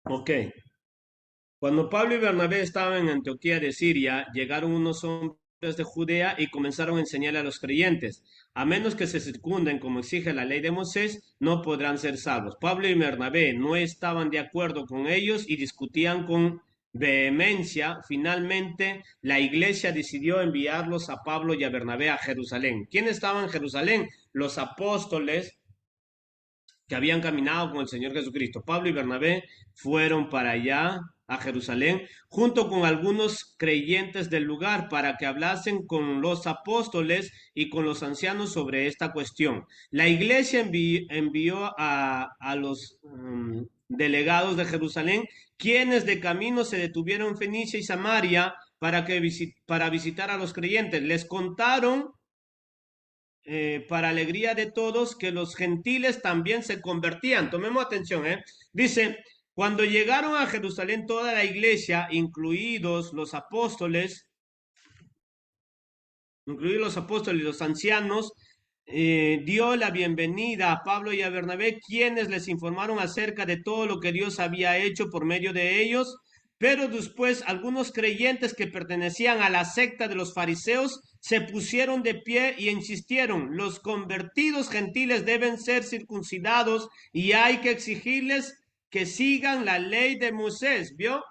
Ok. Cuando Pablo y Bernabé estaban en Antioquía de Siria, llegaron unos hombres de Judea y comenzaron a enseñarle a los creyentes, a menos que se circunden como exige la ley de Moisés, no podrán ser salvos. Pablo y Bernabé no estaban de acuerdo con ellos y discutían con vehemencia. Finalmente, la iglesia decidió enviarlos a Pablo y a Bernabé a Jerusalén. ¿Quién estaba en Jerusalén? Los apóstoles que habían caminado con el Señor Jesucristo. Pablo y Bernabé fueron para allá, a Jerusalén, junto con algunos creyentes del lugar, para que hablasen con los apóstoles y con los ancianos sobre esta cuestión. La iglesia envió a los delegados de Jerusalén, quienes de camino se detuvieron en Fenicia y Samaria para visitar a los creyentes. Les contaron para alegría de todos, que los gentiles también se convertían. Tomemos atención, ¿eh? Dice, cuando llegaron a Jerusalén toda la iglesia, incluidos los apóstoles y los ancianos, dio la bienvenida a Pablo y a Bernabé, quienes les informaron acerca de todo lo que Dios había hecho por medio de ellos. Pero después algunos creyentes que pertenecían a la secta de los fariseos se pusieron de pie y insistieron, los convertidos gentiles deben ser circuncidados y hay que exigirles que sigan la ley de Moisés, ¿vio?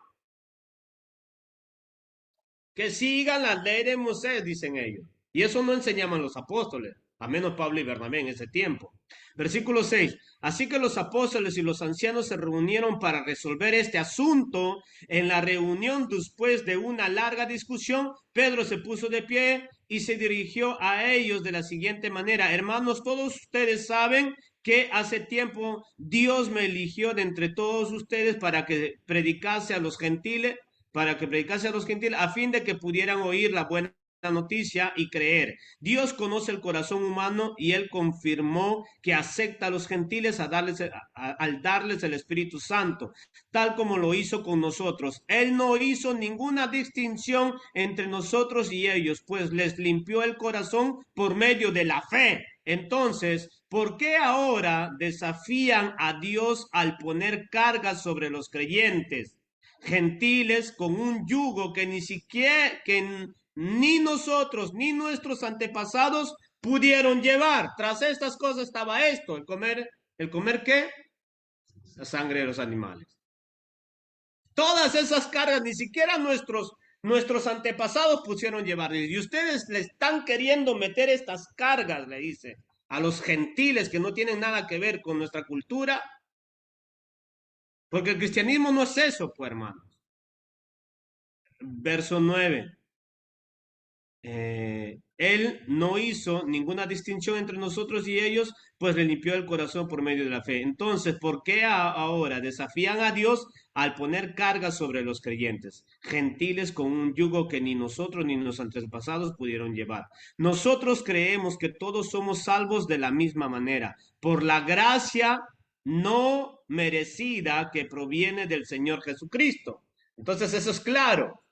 Que sigan la ley de Moisés, dicen ellos. Y eso no enseñaban los apóstoles, a menos Pablo y Bernabé en ese tiempo. Versículo 6. Así que los apóstoles y los ancianos se reunieron para resolver este asunto. En la reunión, después de una larga discusión, Pedro se puso de pie y se dirigió a ellos de la siguiente manera. Hermanos, todos ustedes saben que hace tiempo Dios me eligió de entre todos ustedes para que predicase a los gentiles, a fin de que pudieran oír la buena noticia y creer. Dios conoce el corazón humano y él confirmó que acepta a los gentiles al darles el Espíritu Santo, tal como lo hizo con nosotros. Él no hizo ninguna distinción entre nosotros y ellos, pues les limpió el corazón por medio de la fe. Entonces, ¿por qué ahora desafían a Dios al poner cargas sobre los creyentes gentiles con un yugo que ni siquiera, que ni nosotros ni nuestros antepasados pudieron llevar. Tras estas cosas estaba esto, ¿el comer qué? La sangre de los animales. Todas esas cargas, ni siquiera nuestros antepasados pusieron llevar. Y ustedes le están queriendo meter estas cargas, le dice, a los gentiles que no tienen nada que ver con nuestra cultura, porque el cristianismo no es eso, pues, hermanos. Verso 9. Él no hizo ninguna distinción entre nosotros y ellos, pues le limpió el corazón por medio de la fe. Entonces, ¿por qué ahora desafían a Dios al poner cargas sobre los creyentes, gentiles con un yugo que ni nosotros ni nuestros antepasados pudieron llevar? Nosotros creemos que todos somos salvos de la misma manera, por la gracia no merecida que proviene del Señor Jesucristo. Entonces, eso es claro.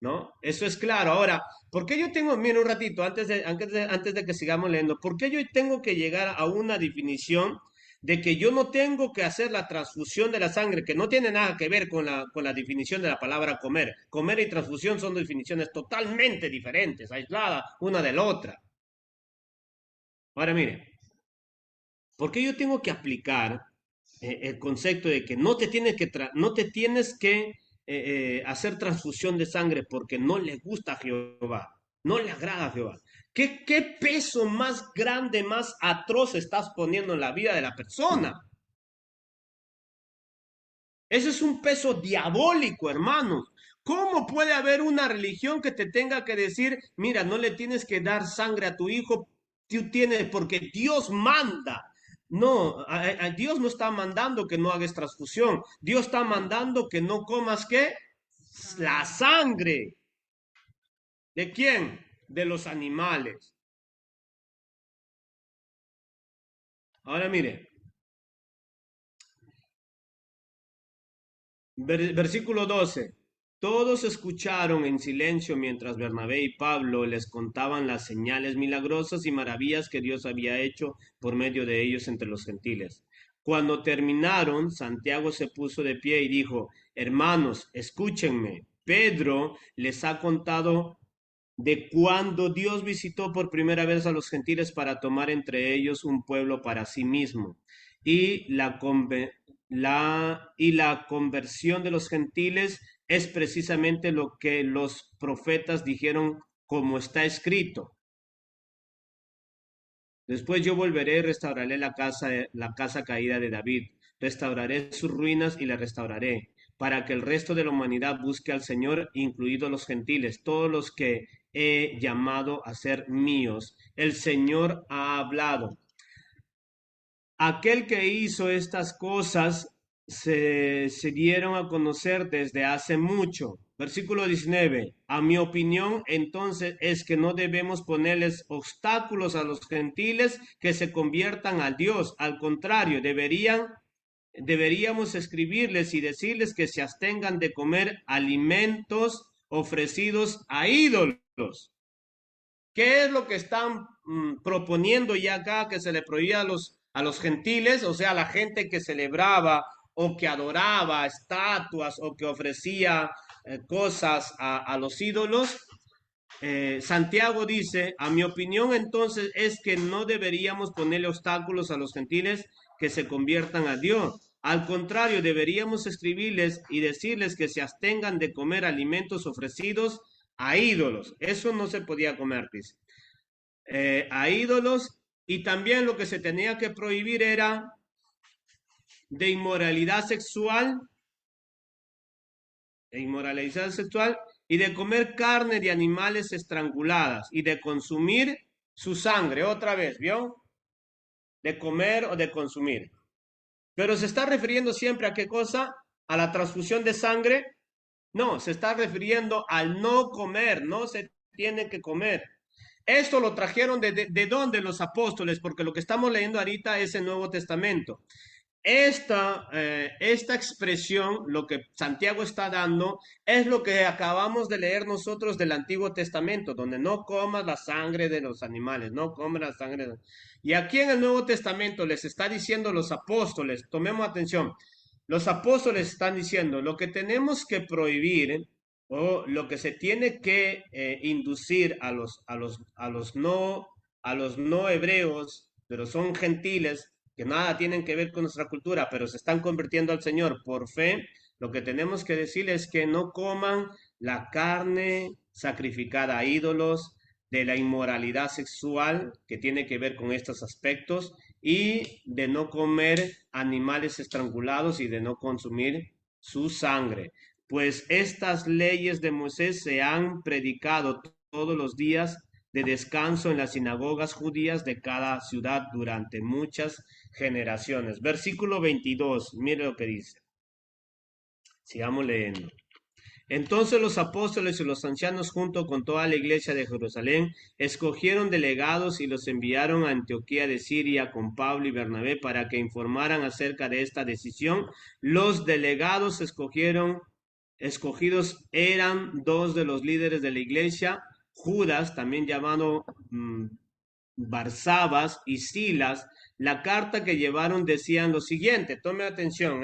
¿No? Eso es claro. Ahora, ¿por qué yo tengo, mira un ratito, antes de que sigamos leyendo, ¿por qué yo tengo que llegar a una definición de que yo no tengo que hacer la transfusión de la sangre, que no tiene nada que ver con la definición de la palabra comer? Comer y transfusión son definiciones totalmente diferentes, aisladas una de la otra. Ahora, mire, ¿por qué yo tengo que aplicar el concepto de que no te tienes que hacer transfusión de sangre porque no le gusta a Jehová, no le agrada a Jehová? ¿Qué peso más grande, más atroz estás poniendo en la vida de la persona? Ese es un peso diabólico, hermanos. ¿Cómo puede haber una religión que te tenga que decir, mira, no le tienes que dar sangre a tu hijo, tú tienes, porque Dios manda? No, a Dios no está mandando que no hagas transfusión. Dios está mandando que no comas ¿qué? La sangre. ¿De quién? De los animales. Ahora mire, versículo 12. Todos escucharon en silencio mientras Bernabé y Pablo les contaban las señales milagrosas y maravillas que Dios había hecho por medio de ellos entre los gentiles. Cuando terminaron, Santiago se puso de pie y dijo, hermanos, escúchenme. Pedro les ha contado de cuando Dios visitó por primera vez a los gentiles para tomar entre ellos un pueblo para sí mismo. Y la conversión de los gentiles es precisamente lo que los profetas dijeron como está escrito. Después yo volveré y restauraré la casa caída de David. Restauraré sus ruinas y la restauraré, para que el resto de la humanidad busque al Señor, incluidos los gentiles, todos los que he llamado a ser míos. El Señor ha hablado. Aquel que hizo estas cosas se dieron a conocer desde hace mucho. Versículo 19. A mi opinión, entonces, es que no debemos ponerles obstáculos a los gentiles que se conviertan a Dios. Al contrario, deberíamos escribirles y decirles que se abstengan de comer alimentos ofrecidos a ídolos. ¿Qué es lo que están proponiendo ya acá que se le prohibía a los gentiles? O sea, a la gente que celebraba o que adoraba estatuas o que ofrecía cosas a los ídolos. Santiago dice, a mi opinión entonces es que no deberíamos ponerle obstáculos a los gentiles que se conviertan a Dios. Al contrario, deberíamos escribirles y decirles que se abstengan de comer alimentos ofrecidos a ídolos. Eso no se podía comer, dice. A ídolos, y también lo que se tenía que prohibir era de inmoralidad sexual y de comer carne de animales estranguladas y de consumir su sangre. Otra vez, ¿vio? De comer o de consumir. Pero se está refiriendo siempre a qué cosa? A la transfusión de sangre. No, se está refiriendo al no comer, no se tiene que comer. Esto lo trajeron de dónde los apóstoles, porque lo que estamos leyendo ahorita es el Nuevo Testamento. Esta expresión, lo que Santiago está dando, es lo que acabamos de leer nosotros del Antiguo Testamento, donde no comas la sangre de los animales, no comas la sangre de... Y aquí en el Nuevo Testamento les está diciendo los apóstoles, tomemos atención, los apóstoles están diciendo, lo que tenemos que prohibir o lo que se tiene que inducir a los no a los no hebreos, pero son gentiles, que nada tienen que ver con nuestra cultura, pero se están convirtiendo al Señor por fe, lo que tenemos que decirles es que no coman la carne sacrificada a ídolos, de la inmoralidad sexual que tiene que ver con estos aspectos y de no comer animales estrangulados y de no consumir su sangre. Pues estas leyes de Moisés se han predicado todos los días de descanso en las sinagogas judías de cada ciudad durante muchas generaciones. Versículo 22, mire lo que dice. Sigamos leyendo. Entonces los apóstoles y los ancianos junto con toda la iglesia de Jerusalén escogieron delegados y los enviaron a Antioquía de Siria con Pablo y Bernabé para que informaran acerca de esta decisión. Los delegados escogidos eran dos de los líderes de la iglesia, Judas, también llamado Barsabas, y Silas. La carta que llevaron decían lo siguiente, tome atención,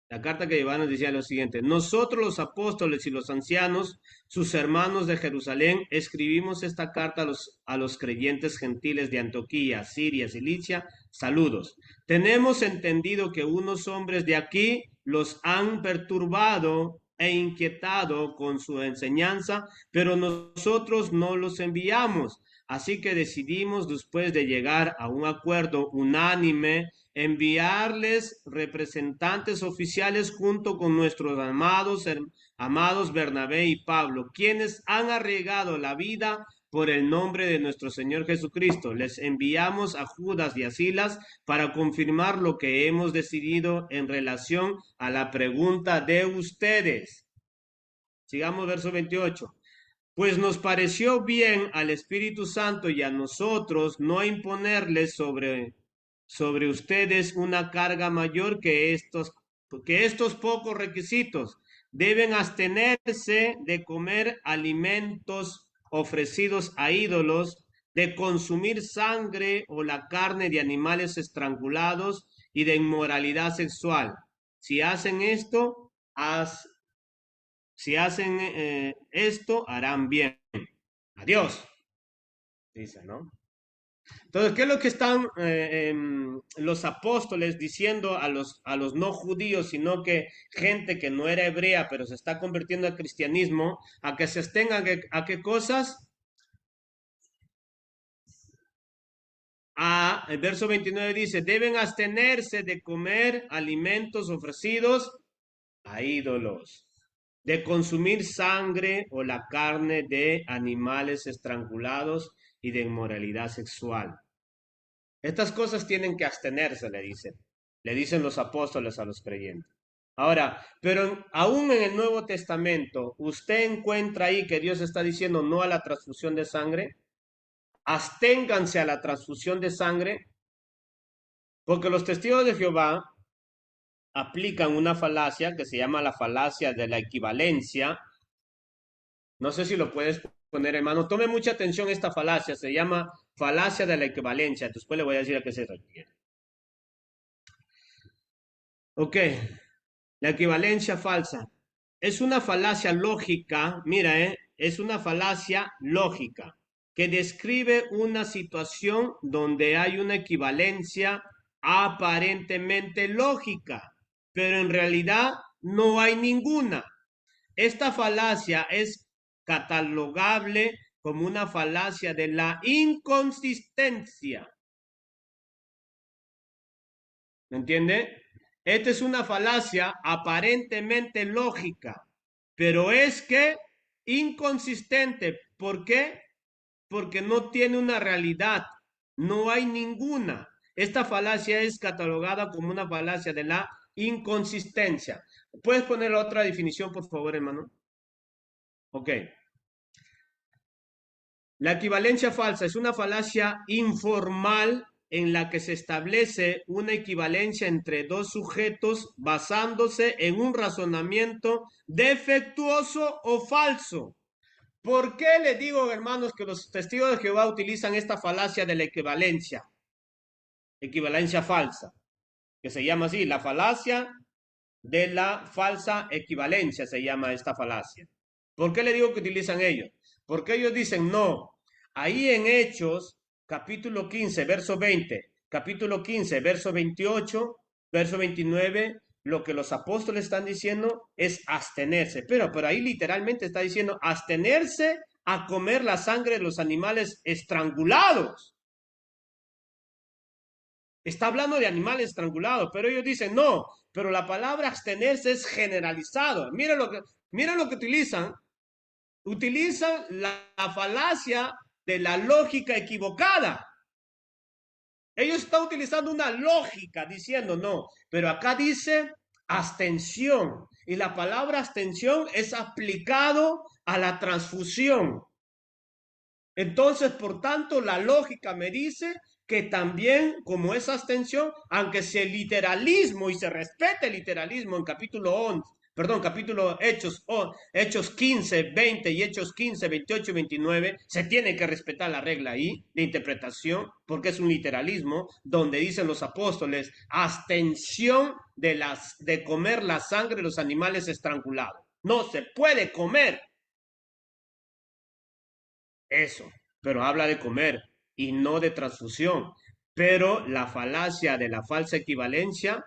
la carta que llevaron decía lo siguiente: nosotros los apóstoles y los ancianos, sus hermanos de Jerusalén, escribimos esta carta a los creyentes gentiles de Antioquía, Siria, Cilicia. Saludos. Tenemos entendido que unos hombres de aquí los han perturbado e inquietado con su enseñanza, pero nosotros no los enviamos. Así que decidimos, después de llegar a un acuerdo unánime, enviarles representantes oficiales junto con nuestros amados Bernabé y Pablo, quienes han arriesgado la vida por el nombre de nuestro Señor Jesucristo. Les enviamos a Judas y a Silas para confirmar lo que hemos decidido en relación a la pregunta de ustedes. Sigamos verso 28. Pues nos pareció bien al Espíritu Santo y a nosotros no imponerles sobre ustedes una carga mayor que estos pocos requisitos. Deben abstenerse de comer alimentos ofrecidos a ídolos, de consumir sangre o la carne de animales estrangulados y de inmoralidad sexual. Si hacen esto, esto, harán bien. Adiós, dice, ¿no? Entonces, ¿qué es lo que están los apóstoles diciendo a los no judíos, sino que gente que no era hebrea, pero se está convirtiendo al cristianismo, a que se estén a qué cosas? El verso 29 dice, deben abstenerse de comer alimentos ofrecidos a ídolos, de consumir sangre o la carne de animales estrangulados y de inmoralidad sexual. Estas cosas tienen que abstenerse, le dicen los apóstoles a los creyentes. Ahora, pero aún en el Nuevo Testamento, ¿usted encuentra ahí que Dios está diciendo no a la transfusión de sangre? Absténganse a la transfusión de sangre, porque los testigos de Jehová aplican una falacia que se llama la falacia de la equivalencia. No sé si lo puedes poner, hermano. Tome mucha atención, esta falacia se llama falacia de la equivalencia. Después le voy a decir a qué se refiere. Ok, la equivalencia falsa. Es una falacia lógica, mira, es una falacia lógica que describe una situación donde hay una equivalencia aparentemente lógica, pero en realidad no hay ninguna. Esta falacia es catalogable como una falacia de la inconsistencia. ¿Me entiende? Esta es una falacia aparentemente lógica, pero es que inconsistente. ¿Por qué? Porque no tiene una realidad, no hay ninguna. Esta falacia es catalogada como una falacia de la inconsistencia. ¿Puedes poner otra definición, por favor, hermano? Ok. La equivalencia falsa es una falacia informal en la que se establece una equivalencia entre dos sujetos basándose en un razonamiento defectuoso o falso. ¿Por qué le digo, hermanos, que los testigos de Jehová utilizan esta falacia de la equivalencia falsa, que se llama así, la falacia de la falsa equivalencia se llama esta falacia? ¿Por qué le digo que utilizan ellos? Porque ellos dicen, no, ahí en Hechos, capítulo 15, verso 20, capítulo 15, verso 28, verso 29, lo que los apóstoles están diciendo es abstenerse. Pero ahí literalmente está diciendo abstenerse a comer la sangre de los animales estrangulados. Está hablando de animales estrangulados, pero ellos dicen no, pero la palabra abstenerse es generalizado. Miren lo que utilizan. Utilizan la falacia de la lógica equivocada. Ellos están utilizando una lógica diciendo no, pero acá dice abstención y la palabra abstención es aplicado a la transfusión. Entonces, por tanto, la lógica me dice que también, como es abstención, aunque se literalismo y se respete el literalismo en capítulo 11, perdón, capítulo Hechos 15, 20 y Hechos 15, 28 y 29, se tiene que respetar la regla ahí de interpretación, porque es un literalismo donde dicen los apóstoles, abstención de comer la sangre de los animales estrangulados. No se puede comer eso, pero habla de comer y no de transfusión. Pero la falacia de la falsa equivalencia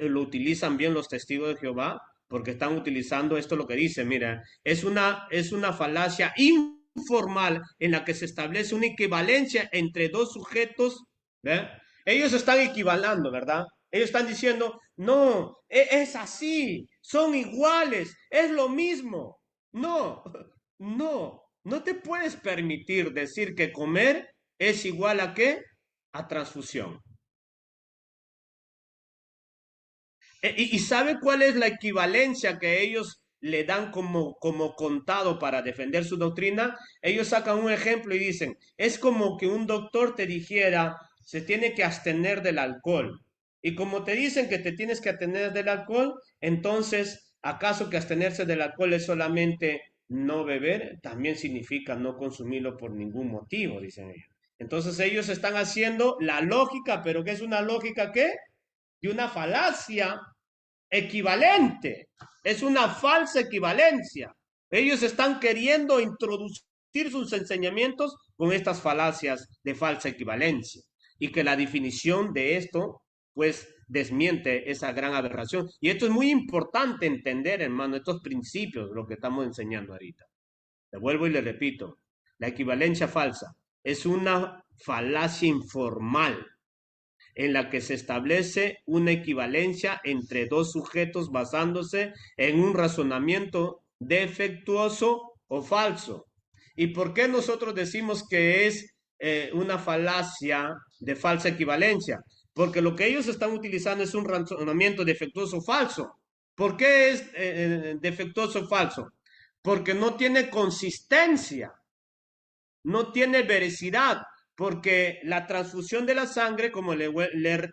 lo utilizan bien los testigos de Jehová porque están utilizando esto lo que dice, mira, es una falacia informal en la que se establece una equivalencia entre dos sujetos, ¿ve? Ellos están equivalando, ¿verdad? Ellos están diciendo, no, es así, son iguales, es lo mismo. No, no te puedes permitir decir que comer es igual a qué? A transfusión. ¿Y sabe cuál es la equivalencia que ellos le dan como contado para defender su doctrina? Ellos sacan un ejemplo y dicen, es como que un doctor te dijera, se tiene que abstener del alcohol. Y como te dicen que te tienes que abstener del alcohol, entonces, ¿acaso que abstenerse del alcohol es solamente no beber? También significa no consumirlo por ningún motivo, dicen ellos. Entonces ellos están haciendo la lógica, pero ¿qué es una lógica qué? De una falacia equivalente. Es una falsa equivalencia. Ellos están queriendo introducir sus enseñamientos con estas falacias de falsa equivalencia. Y que la definición de esto, pues, desmiente esa gran aberración. Y esto es muy importante entender, hermano, estos principios, lo que estamos enseñando ahorita. Le vuelvo y le repito, la equivalencia falsa es una falacia informal en la que se establece una equivalencia entre dos sujetos basándose en un razonamiento defectuoso o falso. ¿Y por qué nosotros decimos que es una falacia de falsa equivalencia? Porque lo que ellos están utilizando es un razonamiento defectuoso o falso. ¿Por qué es defectuoso o falso? Porque no tiene consistencia, no tiene veracidad, porque la transfusión de la sangre, como le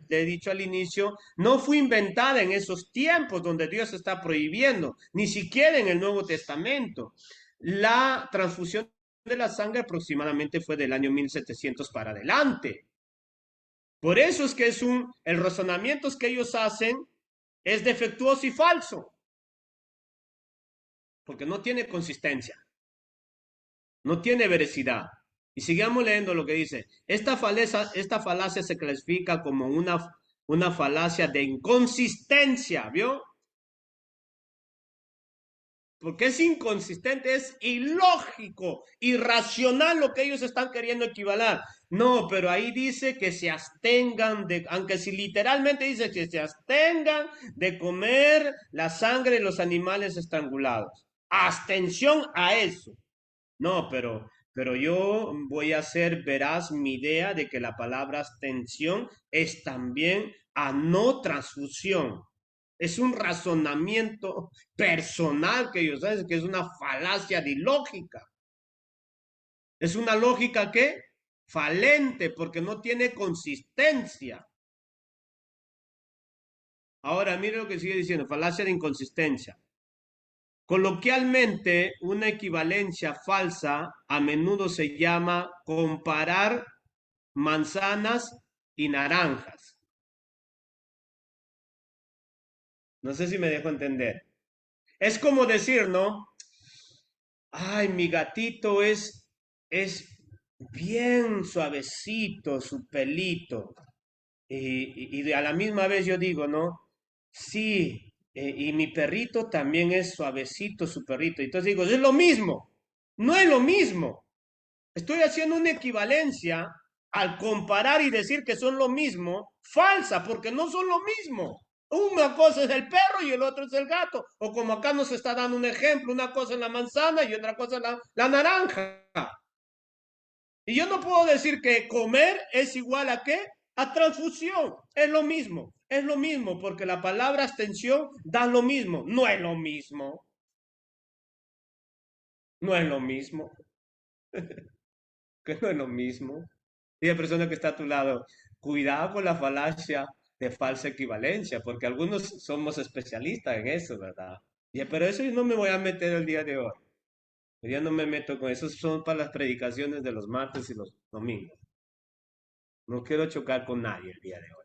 he dicho al inicio, no fue inventada en esos tiempos donde Dios está prohibiendo, ni siquiera en el Nuevo Testamento. La transfusión de la sangre aproximadamente fue del año 1700 para adelante. Por eso es que el razonamiento que ellos hacen es defectuoso y falso, porque no tiene consistencia, no tiene veracidad. Y sigamos leyendo lo que dice. Esta falacia se clasifica como una falacia de inconsistencia, ¿vio? Porque es inconsistente, es ilógico, irracional lo que ellos están queriendo equivaler. No, pero ahí dice que se abstengan de, aunque si literalmente dice que se abstengan de comer la sangre de los animales estrangulados. Abstención a eso. No, pero yo voy a hacer veraz mi idea de que la palabra abstención es también a no transfusión. Es un razonamiento personal que ellos hacen, que es una falacia de lógica. Es una lógica que falente porque no tiene consistencia. Ahora, mire lo que sigue diciendo, falacia de inconsistencia. Coloquialmente, una equivalencia falsa a menudo se llama comparar manzanas y naranjas. No sé si me dejo entender. Es como decir, ¿no? Ay, mi gatito es bien suavecito su pelito. Y a la misma vez yo digo, ¿no? Sí, y mi perrito también es suavecito su perrito. Entonces digo, es lo mismo, no es lo mismo. Estoy haciendo una equivalencia al comparar y decir que son lo mismo, falsa, porque no son lo mismo. Una cosa es el perro y el otro es el gato. O como acá nos está dando un ejemplo, una cosa es la manzana y otra cosa es la naranja. Y yo no puedo decir que comer es igual a qué? A transfusión. Es lo mismo, porque la palabra abstención da lo mismo. No es lo mismo, no es lo mismo, que no es lo mismo. Y la persona que está a tu lado, cuidado con la falacia de falsa equivalencia, porque algunos somos especialistas en eso, ¿verdad? Pero eso yo no me voy a meter el día de hoy. Ya no me meto con eso, son para las predicaciones de los martes y los domingos. No quiero chocar con nadie el día de hoy.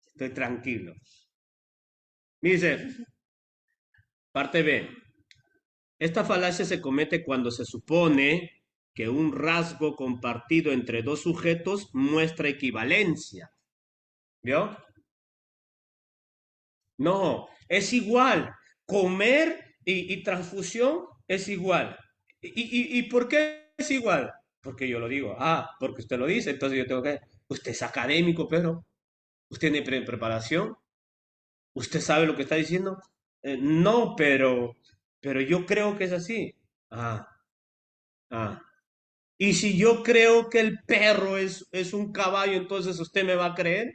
Estoy tranquilo. Dice, parte B. Esta falacia se comete cuando se supone que un rasgo compartido entre dos sujetos muestra equivalencia. ¿Vio? No, es igual. Comer y transfusión es igual. ¿Y por qué es igual? Porque yo lo digo. Ah, porque usted lo dice, entonces yo tengo que... Usted es académico, pero usted tiene preparación. ¿Usted sabe lo que está diciendo? No, pero yo creo que es así. Ah, ah. Y si yo creo que el perro es un caballo, entonces usted me va a creer.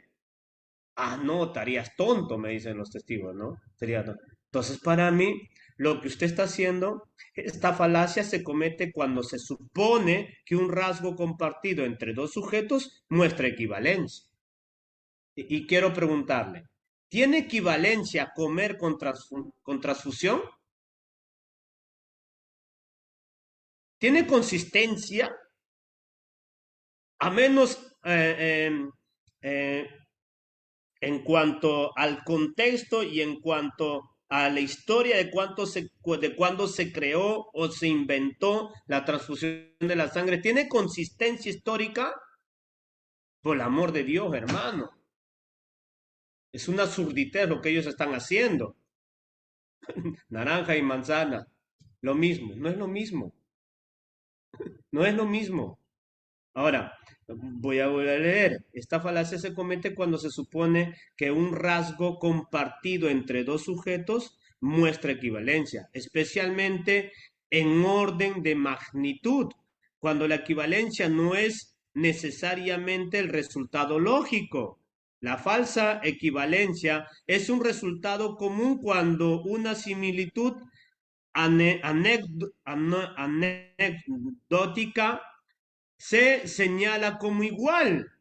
Ah, no, estarías tonto, me dicen los testigos, ¿no? Sería tonto. Entonces, para mí, lo que usted está haciendo, esta falacia se comete cuando se supone que un rasgo compartido entre dos sujetos muestra equivalencia. Y quiero preguntarle, ¿tiene equivalencia comer con transfusión? ¿Tiene consistencia? A menos eh, en cuanto al contexto y en cuanto a la historia de cuándo se creó o se inventó la transfusión de la sangre. ¿Tiene consistencia histórica? Por el amor de Dios, hermano. Es una surditez lo que ellos están haciendo. Naranja y manzana. Lo mismo. No es lo mismo. No es lo mismo. Ahora, voy a volver a leer. Esta falacia se comete cuando se supone que un rasgo compartido entre dos sujetos muestra equivalencia, especialmente en orden de magnitud, cuando la equivalencia no es necesariamente el resultado lógico. La falsa equivalencia es un resultado común cuando una similitud anecdótica se señala como igual,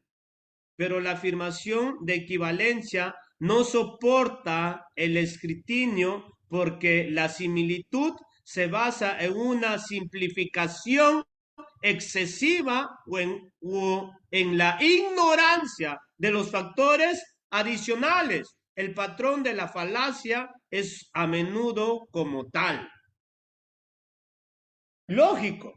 pero la afirmación de equivalencia no soporta el escrutinio porque la similitud se basa en una simplificación excesiva o en la ignorancia de los factores adicionales. El patrón de la falacia es a menudo como tal. Lógico.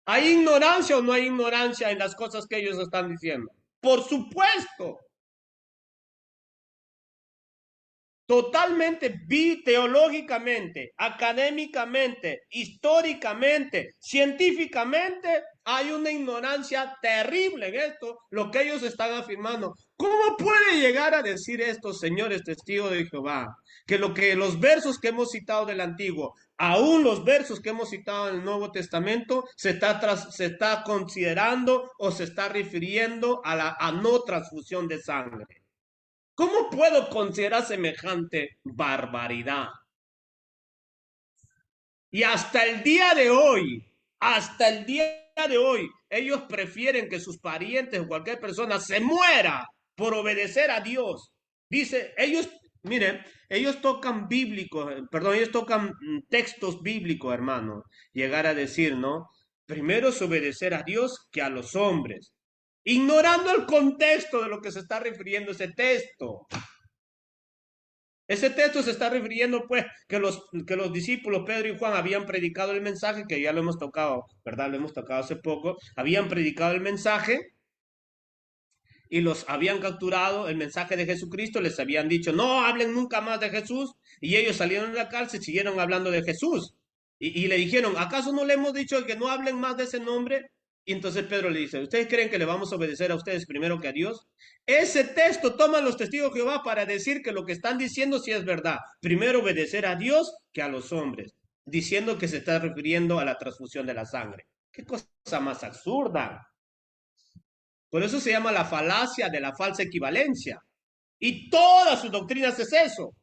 ¿Hay ignorancia o no hay ignorancia en las cosas que ellos están diciendo? Por supuesto. Totalmente teológicamente, académicamente, históricamente, científicamente, hay una ignorancia terrible en esto, lo que ellos están afirmando. ¿Cómo puede llegar a decir esto, señores testigos de Jehová? Que los versos que hemos citado del Antiguo, aún los versos que hemos citado en el Nuevo Testamento, se está considerando o se está refiriendo a no transfusión de sangre. ¿Cómo puedo considerar semejante barbaridad? Y hasta el día de hoy, ellos prefieren que sus parientes o cualquier persona se muera por obedecer a Dios. Dice, miren, ellos tocan bíblicos, perdón, ellos tocan textos bíblicos, hermano. Llegar a decir, ¿no? Primero es obedecer a Dios que a los hombres, ignorando el contexto de lo que se está refiriendo ese texto. Ese texto se está refiriendo, pues, que los discípulos Pedro y Juan habían predicado el mensaje, que ya lo hemos tocado, ¿verdad? Lo hemos tocado hace poco. Habían predicado el mensaje y los habían capturado el mensaje de Jesucristo, les habían dicho, no hablen nunca más de Jesús, y ellos salieron de la cárcel, siguieron hablando de Jesús, y le dijeron, ¿acaso no le hemos dicho que no hablen más de ese nombre? Y entonces Pedro le dice, ¿ustedes creen que le vamos a obedecer a ustedes primero que a Dios? Ese texto toman los testigos de Jehová para decir que lo que están diciendo sí es verdad. Primero obedecer a Dios que a los hombres, diciendo que se está refiriendo a la transfusión de la sangre. ¿Qué cosa más absurda? Por eso se llama la falacia de la falsa equivalencia. Y todas sus doctrinas es eso.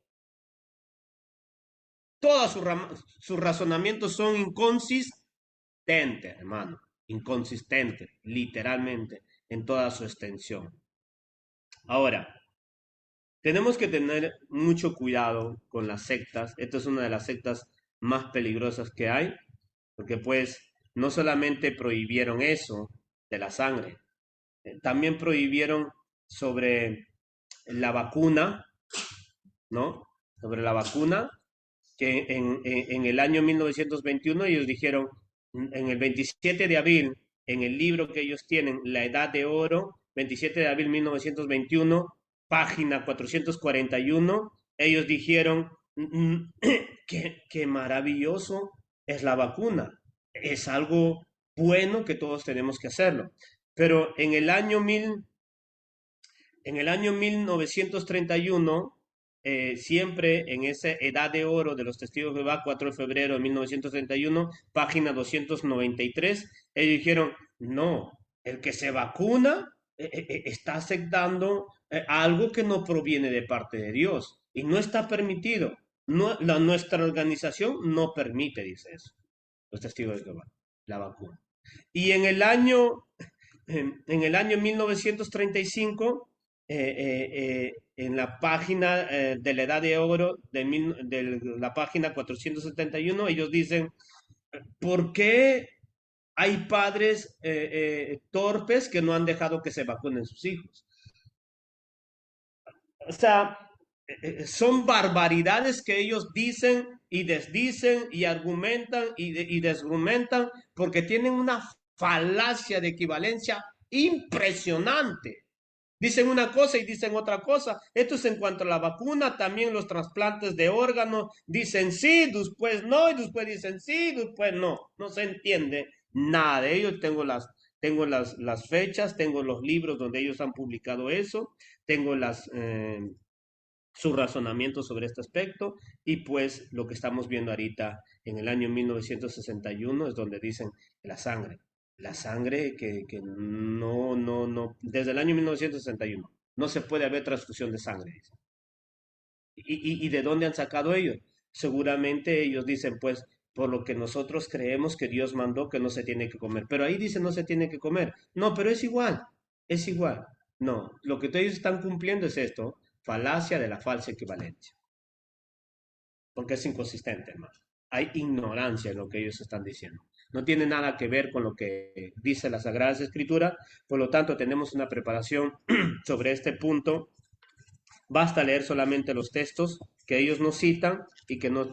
Todos sus razonamientos son inconsistentes, hermano. Inconsistentes, literalmente, en toda su extensión. Ahora, tenemos que tener mucho cuidado con las sectas. Esta es una de las sectas más peligrosas que hay, porque pues no solamente prohibieron eso de la sangre, también prohibieron sobre la vacuna, ¿no? Sobre la vacuna, que en el año 1921 ellos dijeron, en el 27 de abril, en el libro que ellos tienen, La Edad de Oro, 27 de abril 1921, página 441, ellos dijeron que maravilloso es la vacuna, es algo bueno que todos tenemos que hacerlo. Pero en el año 1931, siempre en esa edad de oro de los testigos de Jehová, 4 de febrero de 1931, página 293, ellos dijeron, no, el que se vacuna está aceptando algo que no proviene de parte de Dios y no está permitido. No, nuestra organización no permite, dice eso, los testigos de Jehová, la vacuna. Y en el año 1935, en la página de la Edad de Oro, de la página 471, ellos dicen, ¿por qué hay padres torpes que no han dejado que se vacunen sus hijos? O sea, son barbaridades que ellos dicen y desdicen y argumentan y desargumentan porque tienen una falacia de equivalencia impresionante. Dicen una cosa y dicen otra cosa. Esto es en cuanto a la vacuna, también los trasplantes de órganos. Dicen sí, después no, y después dicen sí, después no. No se entiende nada de ello. Tengo las fechas, tengo los libros donde ellos han publicado eso, tengo su razonamiento sobre este aspecto y pues lo que estamos viendo ahorita en el año 1961 es donde dicen la sangre que no, no, no, desde el año 1961 no se puede haber transfusión de sangre. Dicen. ¿Y de dónde han sacado ellos? Seguramente ellos dicen pues por lo que nosotros creemos que Dios mandó que no se tiene que comer, pero ahí dice no se tiene que comer. No, pero es igual, es igual. No, lo que ellos están cumpliendo es esto, falacia de la falsa equivalencia, porque es inconsistente, hermano. Hay ignorancia en lo que ellos están diciendo. No tiene nada que ver con lo que dice la Sagrada Escritura, por lo tanto tenemos una preparación sobre este punto. Basta leer solamente los textos que ellos nos citan y que no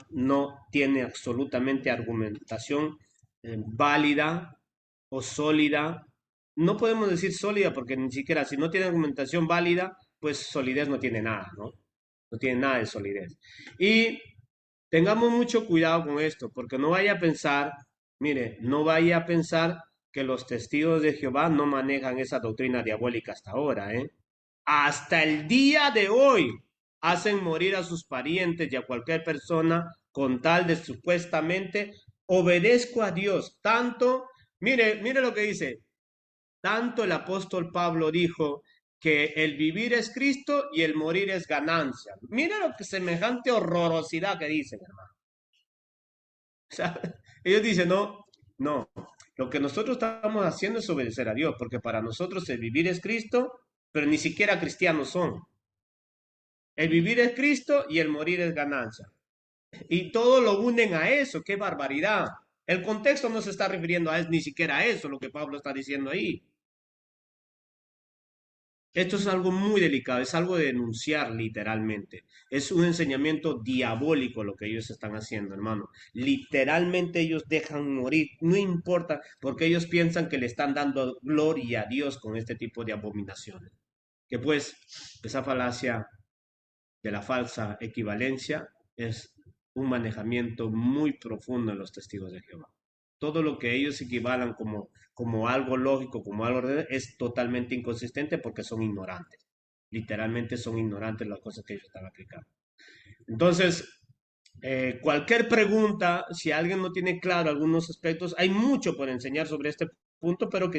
tiene absolutamente argumentación válida o sólida. No podemos decir sólida porque ni siquiera si no tiene argumentación válida, pues solidez no tiene nada, ¿no? No tiene nada de solidez. Y tengamos mucho cuidado con esto, porque no vaya a pensar, mire, no vaya a pensar que los testigos de Jehová no manejan esa doctrina diabólica hasta ahora, ¿eh? Hasta el día de hoy hacen morir a sus parientes y a cualquier persona con tal de supuestamente obedezco a Dios. Tanto, mire lo que dice, tanto el apóstol Pablo dijo que el vivir es Cristo y el morir es ganancia. Mira lo que semejante horrorosidad que dicen, hermano. O sea, ellos dicen, no, no, lo que nosotros estamos haciendo es obedecer a Dios, porque para nosotros el vivir es Cristo, pero ni siquiera cristianos son. El vivir es Cristo y el morir es ganancia. Y todo lo unen a eso, qué barbaridad. El contexto no se está refiriendo ni siquiera a eso, lo que Pablo está diciendo ahí. Esto es algo muy delicado, es algo de denunciar literalmente. Es un enseñamiento diabólico lo que ellos están haciendo, hermano. Literalmente ellos dejan morir, no importa, porque ellos piensan que le están dando gloria a Dios con este tipo de abominaciones. Que pues esa falacia de la falsa equivalencia es un manejamiento muy profundo en los testigos de Jehová. Todo lo que ellos equivalan como algo lógico, como algo es totalmente inconsistente porque son ignorantes. Literalmente son ignorantes las cosas que ellos están aplicando. Entonces, cualquier pregunta, si alguien no tiene claro algunos aspectos, hay mucho por enseñar sobre este punto, pero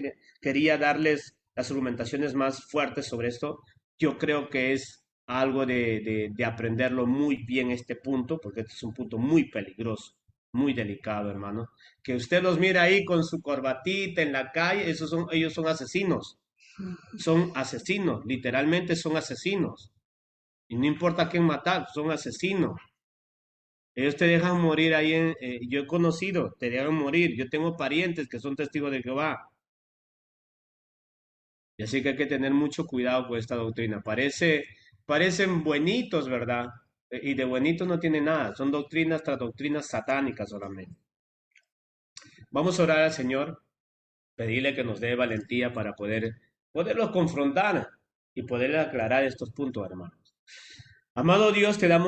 quería darles las argumentaciones más fuertes sobre esto. Yo creo que es algo de aprenderlo muy bien este punto, porque este es un punto muy peligroso, muy delicado, hermano. Que usted los mira ahí con su corbatita en la calle, ellos son asesinos, literalmente son asesinos. Y no importa a quién matar, son asesinos. Ellos te dejan morir ahí yo he conocido, te dejan morir. Yo tengo parientes que son testigos de Jehová. Y así que hay que tener mucho cuidado con esta doctrina. Parecen buenitos, ¿verdad? Y de buenitos no tiene nada. Son doctrinas tras doctrinas satánicas solamente. Vamos a orar al Señor, pedirle que nos dé valentía para poderlos confrontar y poder aclarar estos puntos, hermanos. Amado Dios, te damos